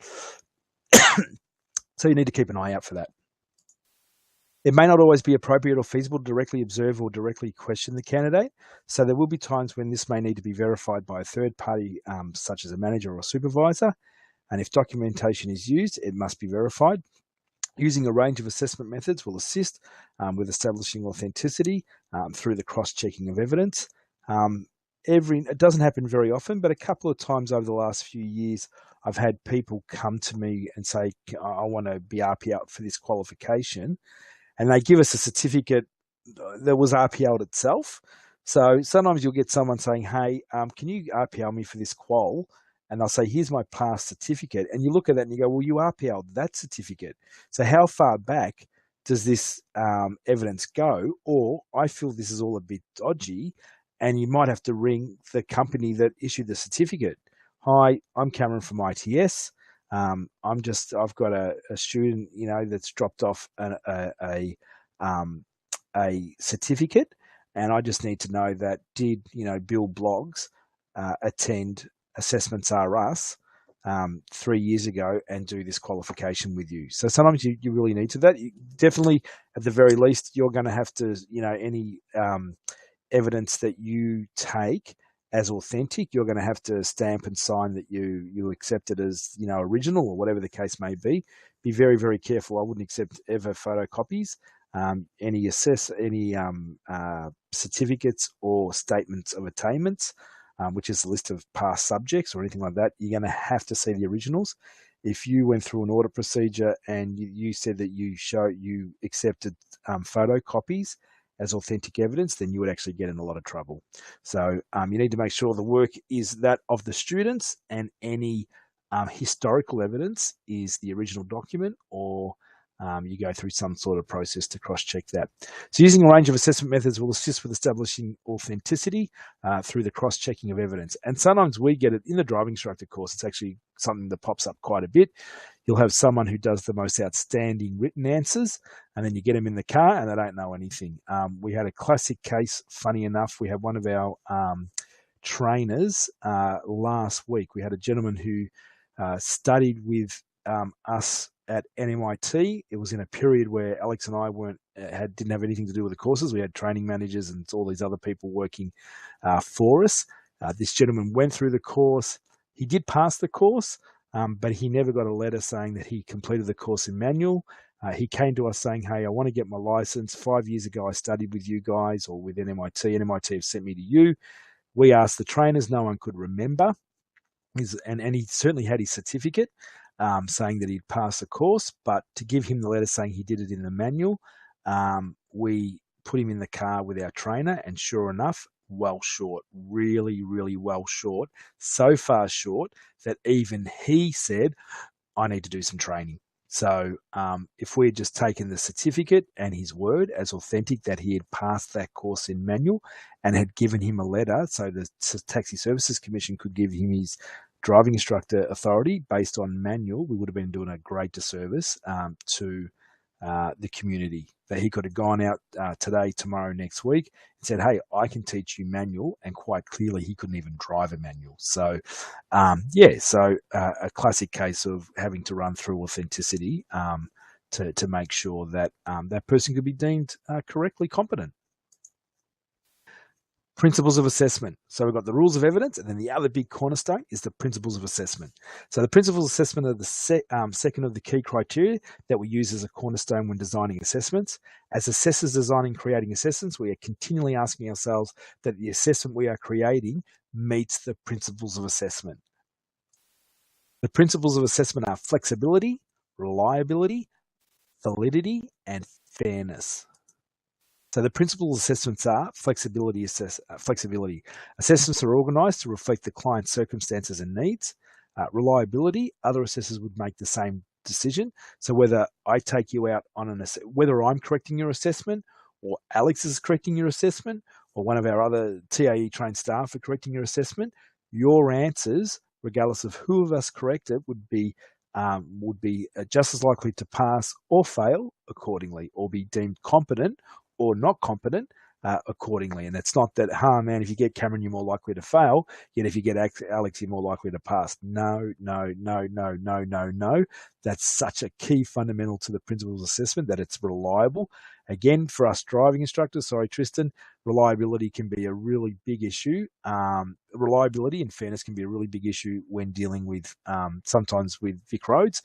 So you need to keep an eye out for that. It may not always be appropriate or feasible to directly observe or directly question the candidate. So there will be times when this may need to be verified by a third party, such as a manager or a supervisor. And if documentation is used, it must be verified. Using a range of assessment methods will assist with establishing authenticity through the cross-checking of evidence. It doesn't happen very often, but a couple of times over the last few years, I've had people come to me and say, I want to be RPL for this qualification. And they give us a certificate that was RPL'd itself. So sometimes you'll get someone saying, hey, can you RPL me for this qual? And they'll say, here's my past certificate. And you look at that and you go, well, you RPL'd that certificate. So how far back does this evidence go? Or I feel this is all a bit dodgy, and you might have to ring the company that issued the certificate. Hi, I'm Cameron from ITS. I've got a student, that's dropped off a certificate, and I just need to know that did, Bill Bloggs attend Assessments R Us 3 years ago and do this qualification with you. So sometimes you really need to that. You definitely, at the very least, you're going to have to, any evidence that you take as authentic, you're going to have to stamp and sign that you accept it as, original or whatever the case may be. Be very, very careful. I wouldn't accept ever photocopies, any certificates or statements of attainments, which is a list of past subjects or anything like that. You're going to have to see the originals. If you went through an audit procedure and you said that you accepted photocopies as authentic evidence, then you would actually get in a lot of trouble. So you need to make sure the work is that of the students, and any historical evidence is the original document, or you go through some sort of process to cross-check that. So using a range of assessment methods will assist with establishing authenticity through the cross-checking of evidence. And sometimes we get it in the driving instructor course. It's actually something that pops up quite a bit. You'll have someone who does the most outstanding written answers, and then you get them in the car and they don't know anything. We had a classic case, funny enough. We had one of our trainers last week. We had a gentleman who studied with us at NMIT. It was in a period where Alex and I didn't have anything to do with the courses. We had training managers and all these other people working for us. This gentleman went through the course. He did pass the course, but he never got a letter saying that he completed the course in manual. He came to us saying, hey, I want to get my license. 5 years ago, I studied with you guys or with NMIT. NMIT have sent me to you. We asked the trainers. No one could remember. And he certainly had his certificate saying that he'd passed the course, but to give him the letter saying he did it in the manual, we put him in the car with our trainer, and sure enough, well short, really, really well short, so far short that even he said, I need to do some training. So if we had just taken the certificate and his word as authentic that he had passed that course in manual and had given him a letter so the Taxi Services Commission could give him his driving instructor authority based on manual, we would have been doing a great disservice to the community. That he could have gone out today, tomorrow, next week and said, hey, I can teach you manual, and quite clearly he couldn't even drive a manual. So a classic case of having to run through authenticity to make sure that that person could be deemed correctly competent. Principles of assessment. So we've got the rules of evidence, and then the other big cornerstone is the principles of assessment. So the principles of assessment are the second of the key criteria that we use as a cornerstone when designing assessments. As assessors designing and creating assessments, we are continually asking ourselves that the assessment we are creating meets the principles of assessment. The principles of assessment are flexibility, reliability, validity, and fairness. So the principal assessments are flexibility. Assessments are organised to reflect the client's circumstances and needs. Reliability, other assessors would make the same decision. So whether I take you out on whether I'm correcting your assessment, or Alex is correcting your assessment, or one of our other TAE trained staff are correcting your assessment, your answers, regardless of who of us correct it, would be just as likely to pass or fail accordingly, or be deemed competent or not competent accordingly. And it's not that, man, if you get Cameron, you're more likely to fail, yet if you get Alex, you're more likely to pass. No. That's such a key fundamental to the principles of assessment, that it's reliable. Again, for us driving instructors, sorry, Tristan, reliability can be a really big issue. Reliability and fairness can be a really big issue when dealing with, sometimes with Vic roads.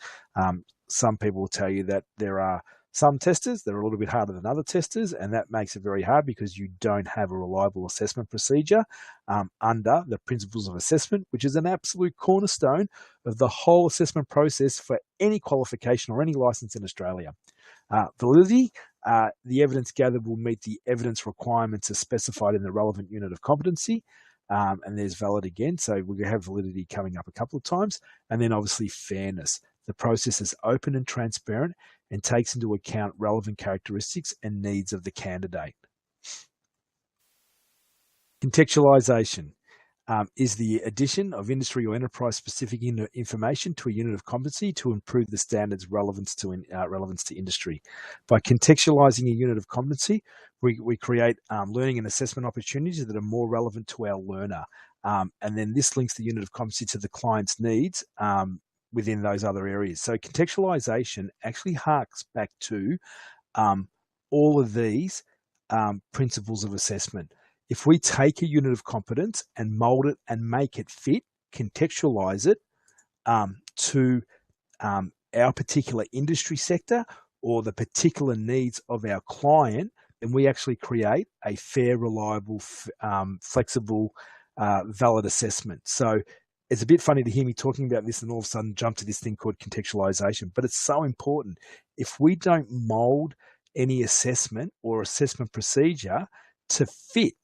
Some people will tell you that there are some testers that are a little bit harder than other testers, and that makes it very hard because you don't have a reliable assessment procedure under the principles of assessment, which is an absolute cornerstone of the whole assessment process for any qualification or any license in Australia. Validity, the evidence gathered will meet the evidence requirements as specified in the relevant unit of competency. And there's valid again, so we're going to have validity coming up a couple of times. And then obviously fairness. The process is open and transparent and takes into account relevant characteristics and needs of the candidate. Contextualization is the addition of industry or enterprise-specific information to a unit of competency to improve the standard's relevance to industry. By contextualizing a unit of competency, we create learning and assessment opportunities that are more relevant to our learner. And then this links the unit of competency to the client's needs within those other areas. So contextualization actually harks back to all of these principles of assessment. If we take a unit of competence and mold it and make it fit, contextualize it to our particular industry sector or the particular needs of our client, then we actually create a fair, reliable, flexible, valid assessment. So it's a bit funny to hear me talking about this and all of a sudden jump to this thing called contextualization, but it's so important. If we don't mold any assessment or assessment procedure to fit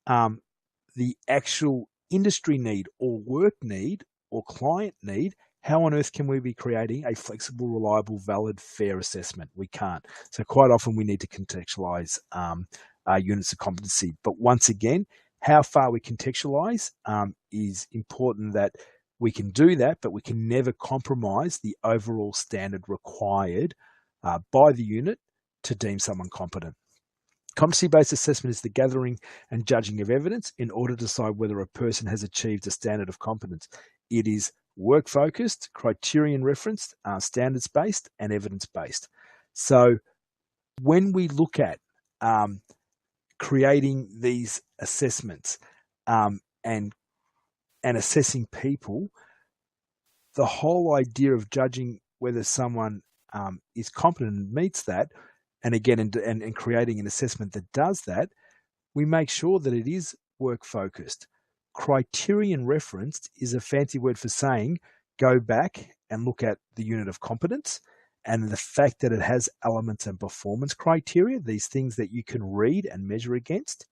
the actual industry need or work need or client need, how on earth can we be creating a flexible, reliable, valid, fair assessment? We can't. So quite often we need to contextualize our units of competency. But once again, how far we contextualize is important, that we can do that, but we can never compromise the overall standard required by the unit to deem someone competent. Competency-based assessment is the gathering and judging of evidence in order to decide whether a person has achieved a standard of competence. It is work-focused, criterion-referenced, standards-based, and evidence-based. So when we look at creating these assessments and and assessing people, the whole idea of judging whether someone is competent and meets that, and again, and creating an assessment that does that, we make sure that it is work focused. Criterion referenced is a fancy word for saying go back and look at the unit of competence and the fact that it has elements and performance criteria, these things that you can read and measure against,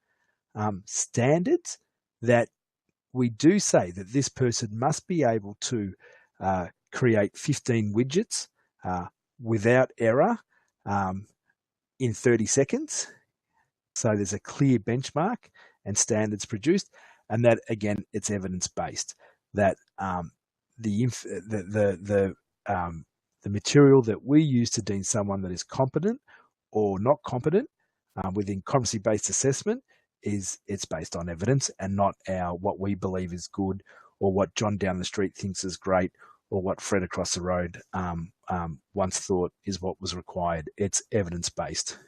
standards that we do say that this person must be able to create 15 widgets without error in 30 seconds. So there's a clear benchmark and standards produced, and that again, it's evidence-based. That the material that we use to deem someone that is competent or not competent within competency-based assessment it's based on evidence and not what we believe is good or what John down the street thinks is great or what Fred across the road once thought is what was required. It's evidence-based.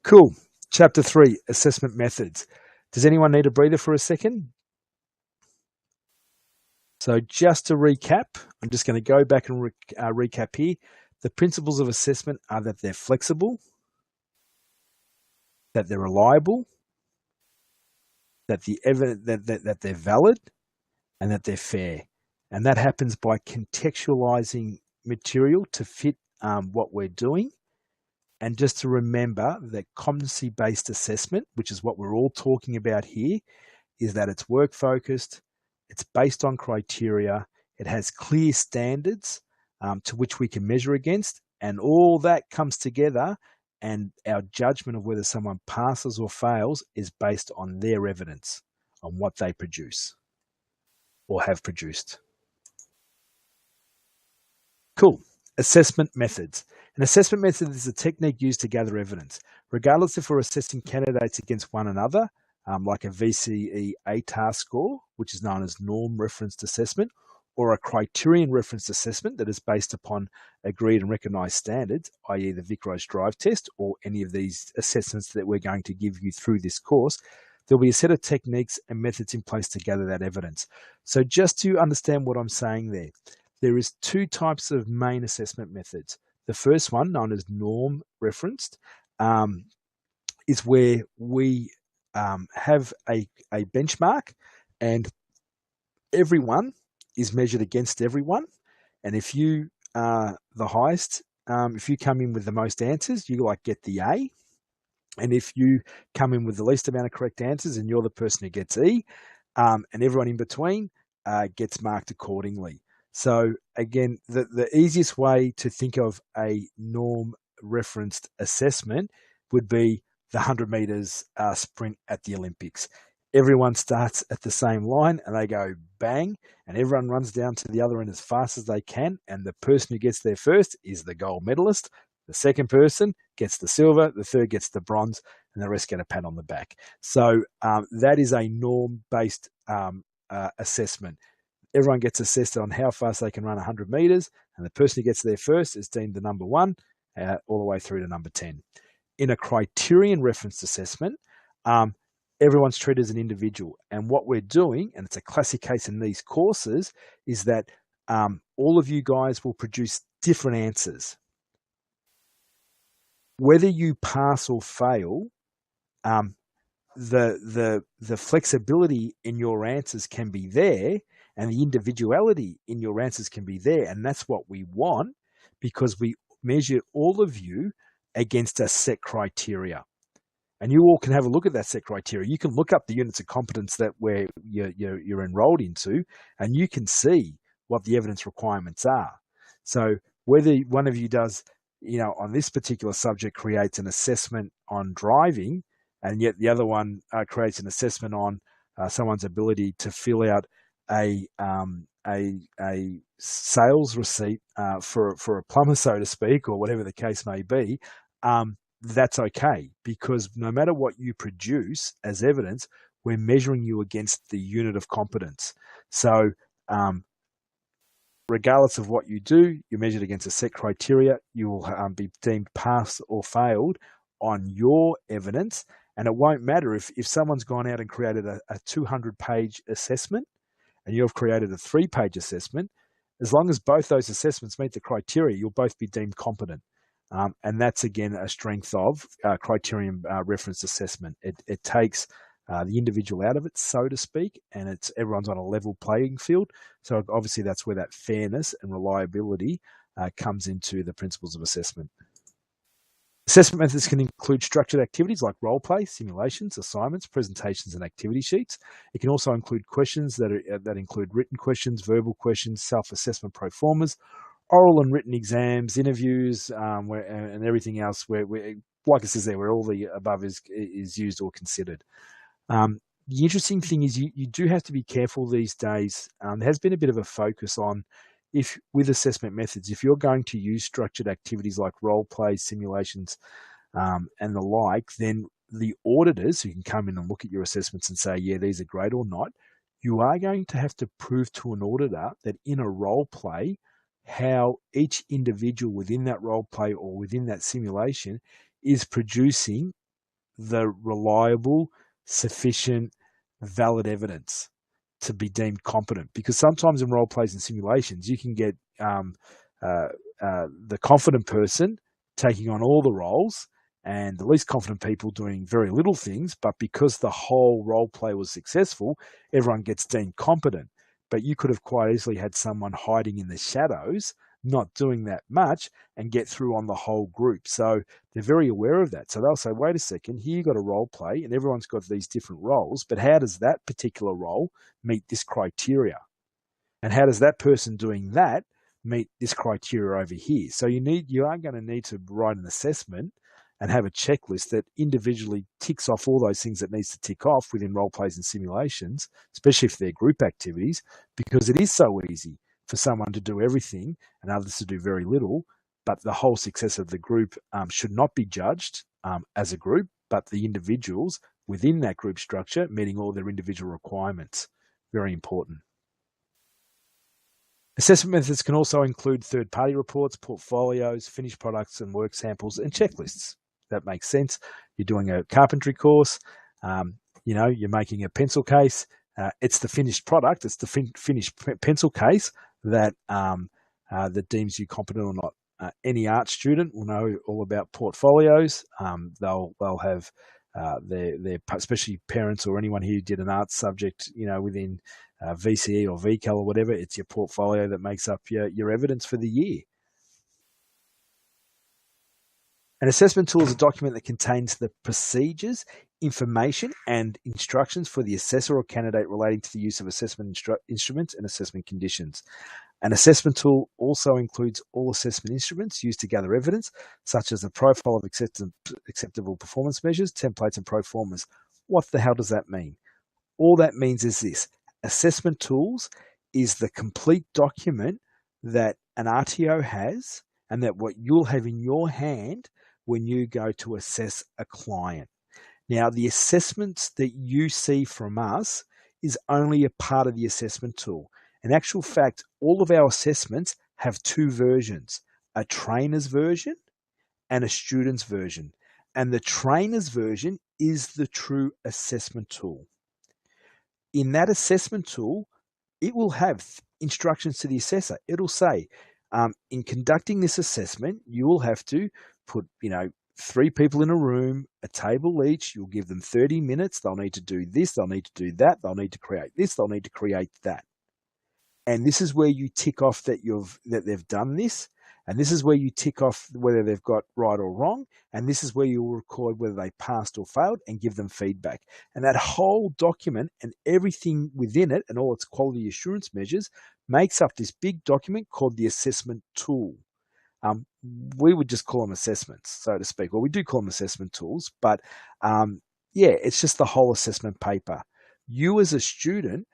Cool. Chapter 3, assessment methods. Does anyone need a breather for a second? So just to recap, I'm just going to go back and recap here. The principles of assessment are that they're flexible, that they're reliable, that that they're valid, and that they're fair. And that happens by contextualizing material to fit what we're doing. And just to remember that competency-based assessment, which is what we're all talking about here, is that it's work-focused, it's based on criteria, it has clear standards to which we can measure against, and all that comes together, and our judgment of whether someone passes or fails is based on their evidence, on what they produce or have produced. Cool. Assessment methods. An assessment method is a technique used to gather evidence, regardless if we're assessing candidates against one another, like a VCE TAEASS score, which is known as norm referenced assessment, or a criterion referenced assessment that is based upon agreed and recognized standards, i.e. the Vic-Roche drive test, or any of these assessments that we're going to give you through this course. There'll be a set of techniques and methods in place to gather that evidence. So just to understand what I'm saying there is two types of main assessment methods. The first one, known as norm referenced, is where we have a benchmark and everyone is measured against everyone. And if you are the highest, if you come in with the most answers, you get the A. And if you come in with the least amount of correct answers and you're the person who gets E, and everyone in between gets marked accordingly. So again, the easiest way to think of a norm referenced assessment would be the 100 meters sprint at the Olympics. Everyone starts at the same line and they go bang, and everyone runs down to the other end as fast as they can. And the person who gets there first is the gold medalist. The second person gets the silver, the third gets the bronze, and the rest get a pat on the back. So that is a norm-based assessment. Everyone gets assessed on how fast they can run 100 meters, and the person who gets there first is deemed the number one, all the way through to number 10. In a criterion referenced assessment, everyone's treated as an individual. And what we're doing, and it's a classic case in these courses, is that all of you guys will produce different answers. Whether you pass or fail, the flexibility in your answers can be there, and the individuality in your answers can be there. And that's what we want, because we measure all of you against a set criteria. And you all can have a look at that set criteria. You can look up the units of competence that you're enrolled into, and you can see what the evidence requirements are. So whether one of you does, on this particular subject, creates an assessment on driving, and yet the other one creates an assessment on someone's ability to fill out a sales receipt for a plumber, so to speak, or whatever the case may be, that's okay, because no matter what you produce as evidence, we're measuring you against the unit of competence. So regardless of what you do, you're measured against a set criteria. You will be deemed passed or failed on your evidence. And it won't matter if someone's gone out and created a 200-page assessment and you've created a 3-page assessment. As long as both those assessments meet the criteria, you'll both be deemed competent. And that's, again, a strength of criterion referenced assessment. It takes the individual out of it, so to speak, and everyone's on a level playing field. So obviously that's where that fairness and reliability comes into the principles of assessment. Assessment methods can include structured activities like role play, simulations, assignments, presentations, and activity sheets. It can also include questions that include written questions, verbal questions, self-assessment pro formas, oral and written exams, interviews, and everything else. Where, like it says there, where all the above is used or considered. The interesting thing is you do have to be careful these days. There has been a bit of a focus on, with assessment methods, if you're going to use structured activities like role play, simulations, and the like, then the auditors who can come in and look at your assessments and say, yeah, these are great or not, you are going to have to prove to an auditor that in a role play, how each individual within that role play or within that simulation is producing the reliable, sufficient, valid evidence to be deemed competent. Because sometimes in role plays and simulations, you can get the confident person taking on all the roles and the least confident people doing very little things, but because the whole role play was successful, everyone gets deemed competent. But you could have quite easily had someone hiding in the shadows, not doing that much, and get through on the whole group. So they're very aware of that. So they'll say, wait a second, here you've got a role play and everyone's got these different roles, but how does that particular role meet this criteria? And how does that person doing that meet this criteria over here? So you are going to need to write an assessment and have a checklist that individually ticks off all those things that needs to tick off within role plays and simulations, especially if they're group activities, because it is so easy for someone to do everything and others to do very little. But the whole success of the group should not be judged as a group, but the individuals within that group structure meeting all their individual requirements. Very important. Assessment methods can also include third-party reports, portfolios, finished products and work samples, and checklists. That makes sense. You're doing a carpentry course, you're making a pencil case. It's the finished product, it's the finished pencil case that deems you competent or not. Any art student will know all about portfolios. They'll have their especially parents or anyone who did an art subject, within VCE or VCAL or whatever. It's your portfolio that makes up your evidence for the year. An assessment tool is a document that contains the procedures, information, and instructions for the assessor or candidate relating to the use of assessment instruments and assessment conditions. An assessment tool also includes all assessment instruments used to gather evidence, such as a profile of acceptable performance measures, templates, and pro formas. What the hell does that mean? All that means is this: assessment tools is the complete document that an RTO has and that what you'll have in your hand when you go to assess a client. Now, the assessments that you see from us is only a part of the assessment tool. In actual fact, all of our assessments have two versions, a trainer's version and a student's version. And the trainer's version is the true assessment tool. In that assessment tool, it will have instructions to the assessor. It'll say, in conducting this assessment, you will have to put, 3 people in a room, a table each. You'll give them 30 minutes. They'll need to do this. They'll need to do that. They'll need to create this. They'll need to create that. And this is where you tick off that they've done this. And this is where you tick off whether they've got right or wrong. And this is where you'll record whether they passed or failed and give them feedback. And that whole document and everything within it and all its quality assurance measures makes up this big document called the assessment tool. We would just call them assessments, so to speak. Well, we do call them assessment tools, but it's just the whole assessment paper. You as a student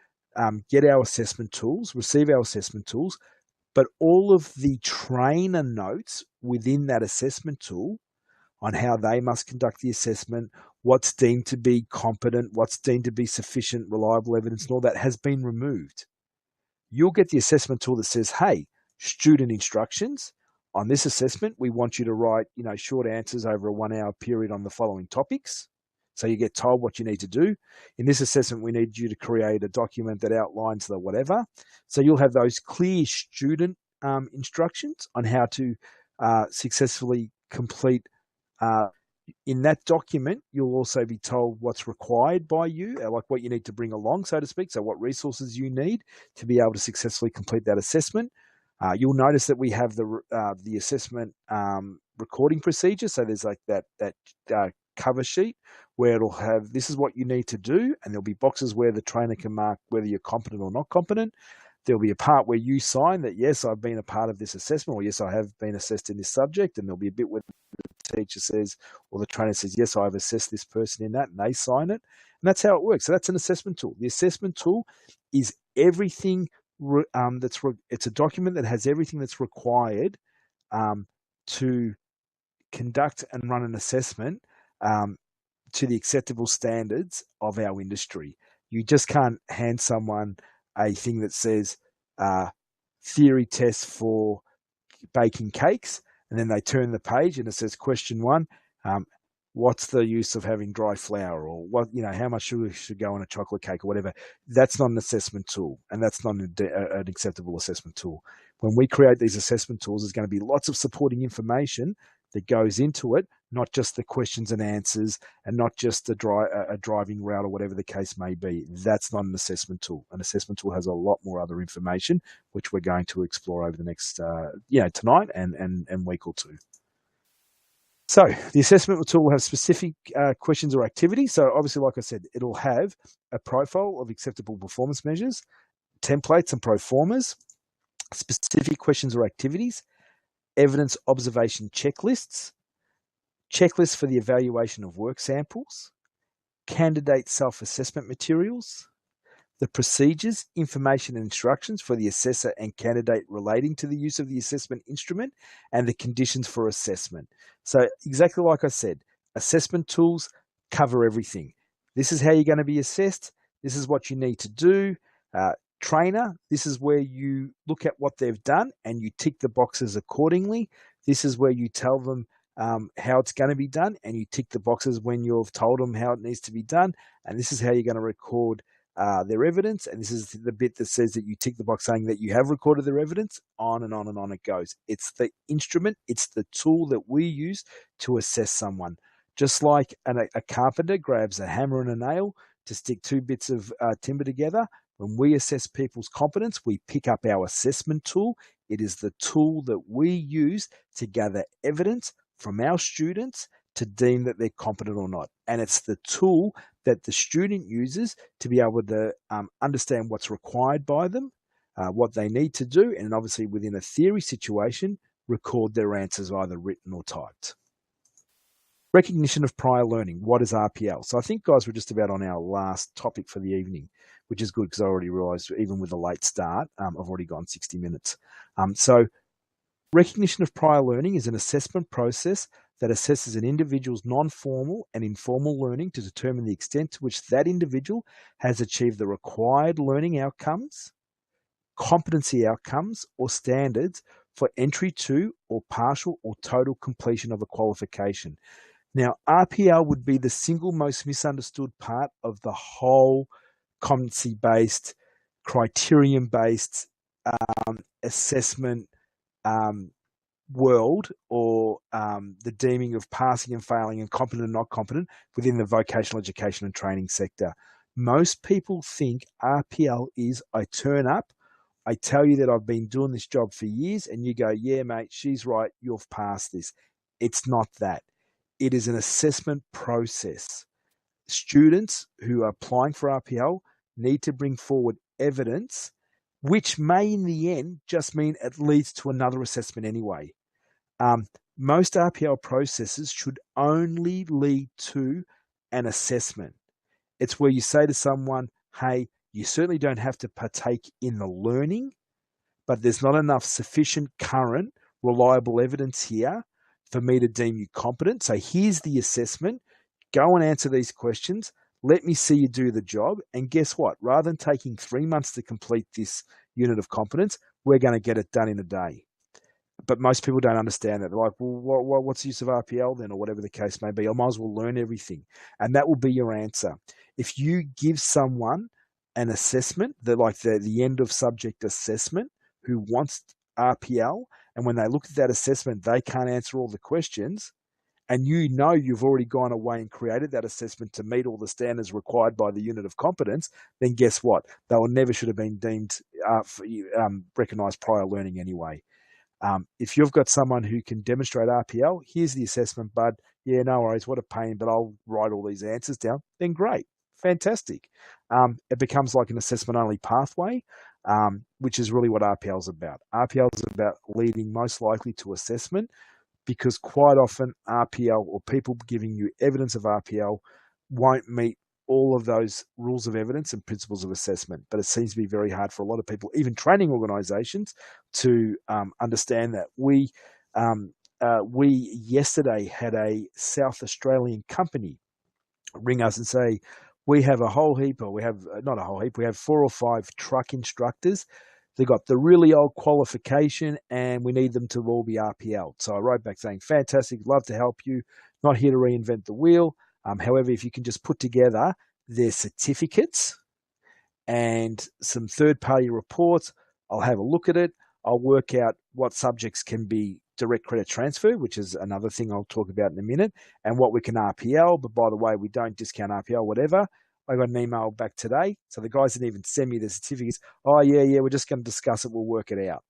get our assessment tools, receive our assessment tools, but all of the trainer notes within that assessment tool on how they must conduct the assessment, what's deemed to be competent, what's deemed to be sufficient, reliable evidence, and all that has been removed. You'll get the assessment tool that says, hey, student instructions, on this assessment, we want you to write, short answers over a 1 hour period on the following topics. So you get told what you need to do. In this assessment, we need you to create a document that outlines the whatever. So you'll have those clear student instructions on how to successfully complete. In that document, you'll also be told what's required by you, like what you need to bring along, so to speak. So what resources you need to be able to successfully complete that assessment. You'll notice that we have the assessment recording procedure. So there's like that cover sheet where it'll have, this is what you need to do, and there'll be boxes where the trainer can mark whether you're competent or not competent. There'll be a part where you sign that, yes, I've been a part of this assessment, or yes, I have been assessed in this subject, and there'll be a bit where the teacher says, or the trainer says, yes, I've assessed this person in that, and they sign it. And that's how it works. So that's an assessment tool. The assessment tool is everything it's a document that has everything that's required to conduct and run an assessment to the acceptable standards of our industry. You just can't hand someone a thing that says theory test for baking cakes, and then they turn the page and it says question 1, what's the use of having dry flour, or what, how much sugar should go on a chocolate cake or whatever. That's not an assessment tool, and that's not an acceptable assessment tool. When we create these assessment tools, there's going to be lots of supporting information that goes into it, not just the questions and answers, and not just a driving route or whatever the case may be. That's not an assessment tool. An assessment tool has a lot more other information, which we're going to explore over the next, tonight and week or two. So the assessment tool will have specific questions or activities. So obviously, like I said, it'll have a profile of acceptable performance measures, templates and pro formas, specific questions or activities, evidence observation checklists, checklists for the evaluation of work samples, candidate self-assessment materials, the procedures, information and instructions for the assessor and candidate relating to the use of the assessment instrument, and the conditions for assessment. So exactly like I said, assessment tools cover everything. This is how you're going to be assessed. This is what you need to do. Trainer, this is where you look at what they've done and you tick the boxes accordingly. This is where you tell them how it's going to be done, and you tick the boxes when you've told them how it needs to be done. And this is how you're going to record their evidence, and this is the bit that says that you tick the box saying that you have recorded their evidence. On and on and on it goes. It's the instrument, it's the tool that we use to assess someone. Just like a carpenter grabs a hammer and a nail to stick two bits of timber together, when we assess people's competence, we pick up our assessment tool. It is the tool that we use to gather evidence from our students to deem that they're competent or not. And it's the tool that the student uses to be able to understand what's required by them, what they need to do, and obviously within a theory situation, record their answers either written or typed. Recognition of prior learning. What is RPL? So I think, guys, we're just about on our last topic for the evening, which is good because I already realised, even with a late start, I've already gone 60 minutes. So recognition of prior learning is an assessment process that assesses an individual's non-formal and informal learning to determine the extent to which that individual has achieved the required learning outcomes, competency outcomes, or standards for entry to or partial or total completion of a qualification. Now, RPL would be the single most misunderstood part of the whole competency-based, criterion-based assessment world, or the deeming of passing and failing and competent and not competent within the vocational education and training sector. Most people think RPL is, I turn up, I tell you that I've been doing this job for years, and you go, yeah, mate, she's right, you've passed this. It's not that. It is an assessment process. Students who are applying for RPL need to bring forward evidence, which may in the end just mean it leads to another assessment anyway. Most RPL processes should only lead to an assessment. It's where you say to someone, hey, you certainly don't have to partake in the learning, but there's not enough sufficient current, reliable evidence here for me to deem you competent. So here's the assessment. Go and answer these questions. Let me see you do the job. And guess what? Rather than taking 3 months to complete this unit of competence, we're going to get it done in a day. But most people don't understand that. They're like, well, what's the use of RPL then, or whatever the case may be? I might as well learn everything. And that will be your answer. If you give someone an assessment, like the end of subject assessment, who wants RPL, and when they look at that assessment, they can't answer all the questions, and you know you've already gone away and created that assessment to meet all the standards required by the unit of competence, then guess what? They never should have been deemed recognised prior learning anyway. If you've got someone who can demonstrate RPL, here's the assessment, bud. Yeah, no worries. What a pain, but I'll write all these answers down. Then great. Fantastic. It becomes like an assessment-only pathway, which is really what RPL is about. RPL is about leading most likely to assessment, because quite often RPL, or people giving you evidence of RPL, won't meet all of those rules of evidence and principles of assessment. But it seems to be very hard for a lot of people, even training organisations, to understand that. We yesterday had a South Australian company ring us and say, we have a whole heap, or we have not a whole heap, we have 4 or 5 truck instructors. They got the really old qualification and we need them to all be RPL. So I wrote back saying, fantastic, love to help you, not here to reinvent the wheel. However, if you can just put together their certificates and some third-party reports, I'll have a look at it. I'll work out what subjects can be direct credit transfer, which is another thing I'll talk about in a minute, and what we can RPL. But by the way, we don't discount RPL, whatever. I got an email back today. So the guys didn't even send me the certificates. Oh, yeah, we're just going to discuss it. We'll work it out.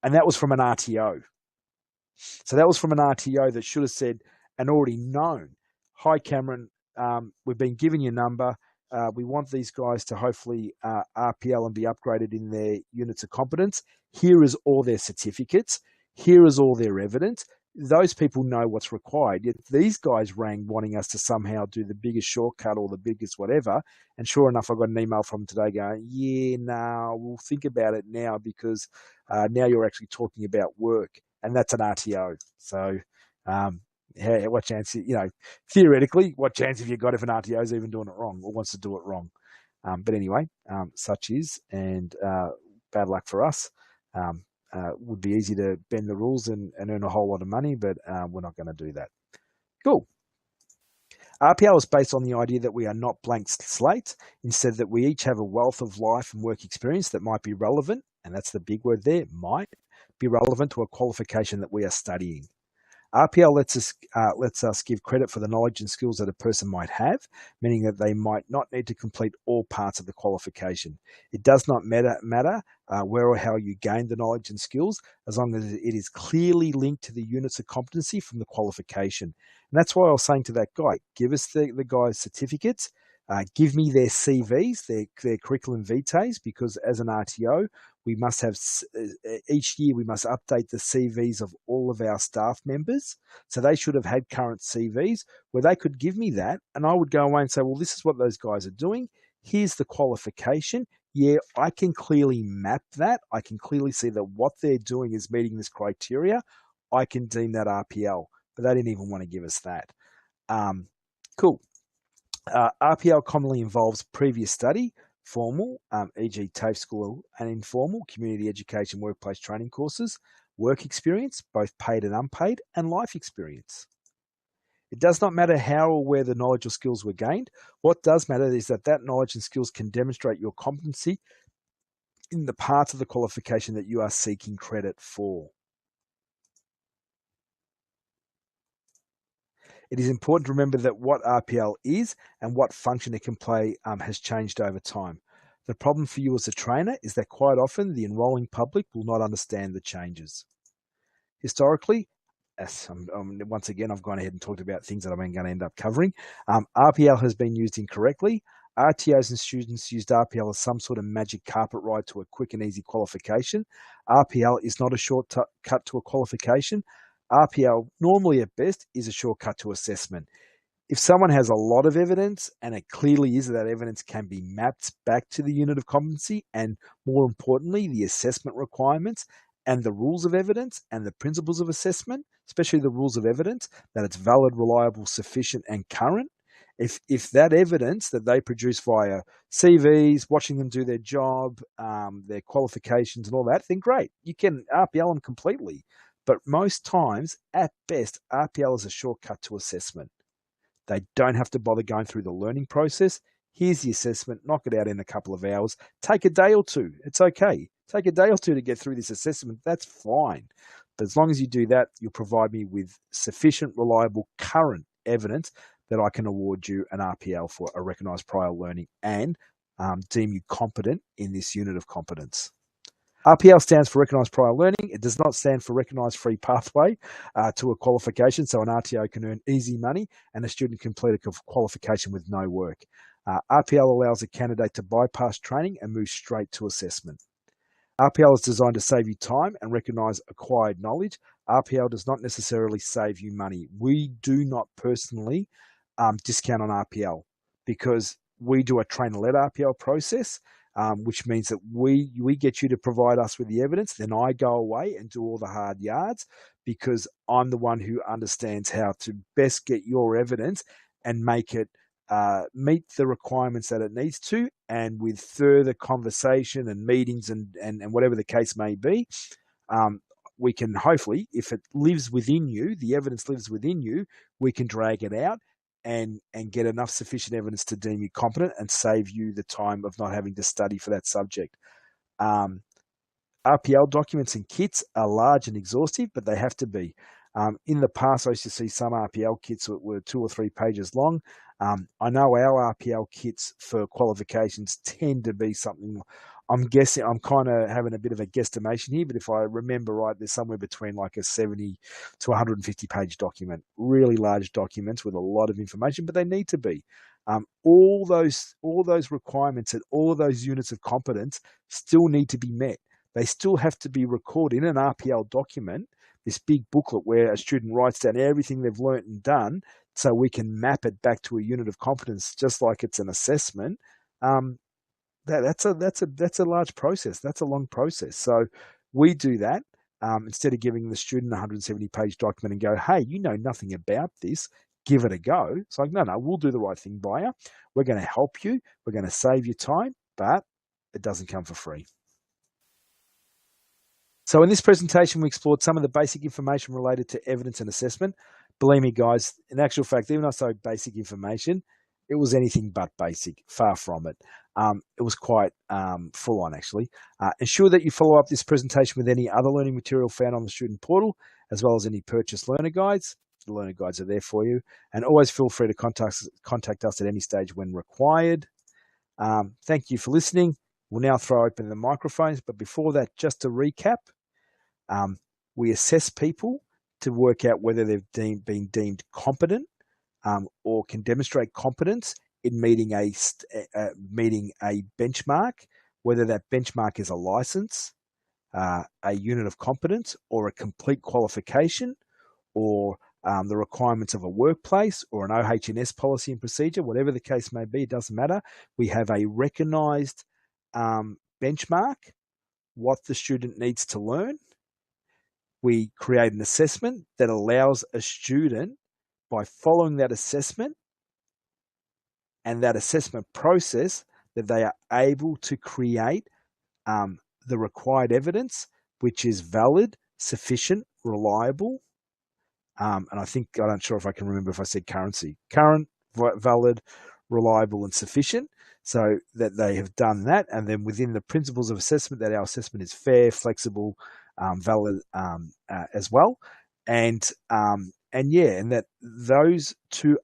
And that was from an RTO. So that was from an RTO that should have said and already known, hi, Cameron, we've been given your number. We want these guys to hopefully RPL and be upgraded in their units of competence. Here is all their certificates. Here is all their evidence. Those people know what's required. Yet these guys rang wanting us to somehow do the biggest shortcut or the biggest whatever. And sure enough, I got an email from them today going, yeah, no, we'll think about it now, because now you're actually talking about work. And that's an RTO. So what chance, theoretically, what chance have you got if an RTO is even doing it wrong or wants to do it wrong? But anyway, such is, and bad luck for us. Would be easy to bend the rules and earn a whole lot of money, but we're not going to do that. Cool. RPL is based on the idea that we are not blank slates, instead that we each have a wealth of life and work experience that might be relevant, and that's the big word there, might be relevant to a qualification that we are studying. RPL lets us give credit for the knowledge and skills that a person might have, meaning that they might not need to complete all parts of the qualification. It does not matter where or how you gain the knowledge and skills, as long as it is clearly linked to the units of competency from the qualification. And that's why I was saying to that guy, give us the guy's certificates, give me their CVs, their curriculum vitae, because as an RTO, we must have, each year we must update the CVs of all of our staff members. So they should have had current CVs where they could give me that, and I would go away and say, well, this is what those guys are doing. Here's the qualification. Yeah, I can clearly map that. I can clearly see that what they're doing is meeting this criteria. I can deem that RPL, but they didn't even want to give us that. Cool. RPL commonly involves previous study, formal, e.g. TAFE school, and informal, community education, workplace training courses, work experience, both paid and unpaid, and life experience. It does not matter how or where the knowledge or skills were gained. What does matter is that knowledge and skills can demonstrate your competency in the parts of the qualification that you are seeking credit for. It is important to remember that what RPL is and what function it can play has changed over time. The problem for you as a trainer is that quite often the enrolling public will not understand the changes. Historically, once again, I've gone ahead and talked about things that I'm going to end up covering. RPL has been used incorrectly. RTOs and students used RPL as some sort of magic carpet ride to a quick and easy qualification. RPL is not a shortcut to a qualification. RPL, normally at best, is a shortcut to assessment. If someone has a lot of evidence, and it clearly is that evidence can be mapped back to the unit of competency, and more importantly, the assessment requirements and the rules of evidence and the principles of assessment, especially the rules of evidence, that it's valid, reliable, sufficient, and current, If that evidence that they produce via CVs, watching them do their job, their qualifications and all that, then great. You can RPL them completely. But most times, at best, RPL is a shortcut to assessment. They don't have to bother going through the learning process. Here's the assessment, knock it out in a couple of hours. Take a day or two. It's okay. Take a day or two to get through this assessment. That's fine. But as long as you do that, you'll provide me with sufficient, reliable, current evidence that I can award you an RPL for a recognised prior learning and deem you competent in this unit of competence. RPL stands for Recognised Prior Learning. It does not stand for Recognised Free Pathway to a qualification. So an RTO can earn easy money and a student can complete a qualification with no work. RPL allows a candidate to bypass training and move straight to assessment. RPL is designed to save you time and recognise acquired knowledge. RPL does not necessarily save you money. We do not personally discount on RPL because we do a trainer-led RPL process, which means that we get you to provide us with the evidence. Then I go away and do all the hard yards because I'm the one who understands how to best get your evidence and make it meet the requirements that it needs to, and with further conversation and meetings and whatever the case may be, we can hopefully, if it lives within you, the evidence lives within you, we can drag it out and get enough sufficient evidence to deem you competent and save you the time of not having to study for that subject. RPL documents and kits are large and exhaustive, but they have to be. In the past, I used to see some RPL kits that were 2 or 3 pages long. I know our RPL kits for qualifications tend to be something, I'm guessing, I'm kind of having a bit of a guesstimation here, but if I remember right, there's somewhere between like a 70 to 150 page document, really large documents with a lot of information, but they need to be. All those requirements and all of those units of competence still need to be met. They still have to be recorded in an RPL document, this big booklet where a student writes down everything they've learnt and done so we can map it back to a unit of competence just like it's an assessment. That's a large process. That's a long process. So we do that instead of giving the student a 170-page document and go, hey, you know nothing about this, give it a go. It's like, no, we'll do the right thing by you. We're going to help you. We're going to save you time, but it doesn't come for free. So in this presentation, we explored some of the basic information related to evidence and assessment. Believe me, guys, in actual fact, even though I say basic information, it was anything but basic, far from it. It was quite full on, actually. Ensure that you follow up this presentation with any other learning material found on the student portal, as well as any purchased learner guides. The learner guides are there for you. And always feel free to contact us at any stage when required. Thank you for listening. We'll now throw open the microphones. But before that, just to recap, we assess people to work out whether they've been deemed competent or can demonstrate competence in meeting a benchmark, whether that benchmark is a license, a unit of competence, or a complete qualification, or the requirements of a workplace or an OH&S policy and procedure, whatever the case may be, it doesn't matter. We have a recognised benchmark, what the student needs to learn. We create an assessment that allows a student, by following that assessment and that assessment process, that they are able to create the required evidence, which is valid, sufficient, reliable. And I'm not sure if I can remember if I said current, valid, reliable, and sufficient. So that they have done that. And then within the principles of assessment, that our assessment is fair, flexible, valid as well. And that those two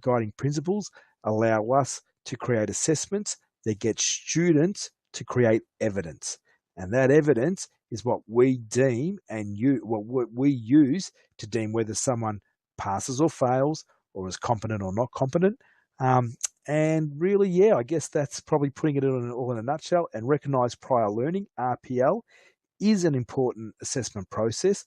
guiding principles allow us to create assessments that get students to create evidence. And that evidence is what we deem what we use to deem whether someone passes or fails or is competent or not competent. And really, I guess that's probably putting it all in a nutshell. And recognised prior learning, RPL, is an important assessment process.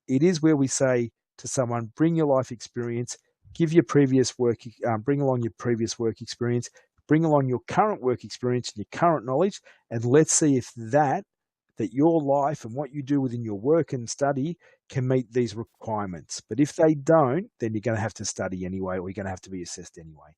It is where we say to someone, bring your life experience, give your previous work, bring along your previous work experience, bring along your current work experience and your current knowledge, and let's see if that your life and what you do within your work and study can meet these requirements. But if they don't, then you're going to have to study anyway, or you're going to have to be assessed anyway.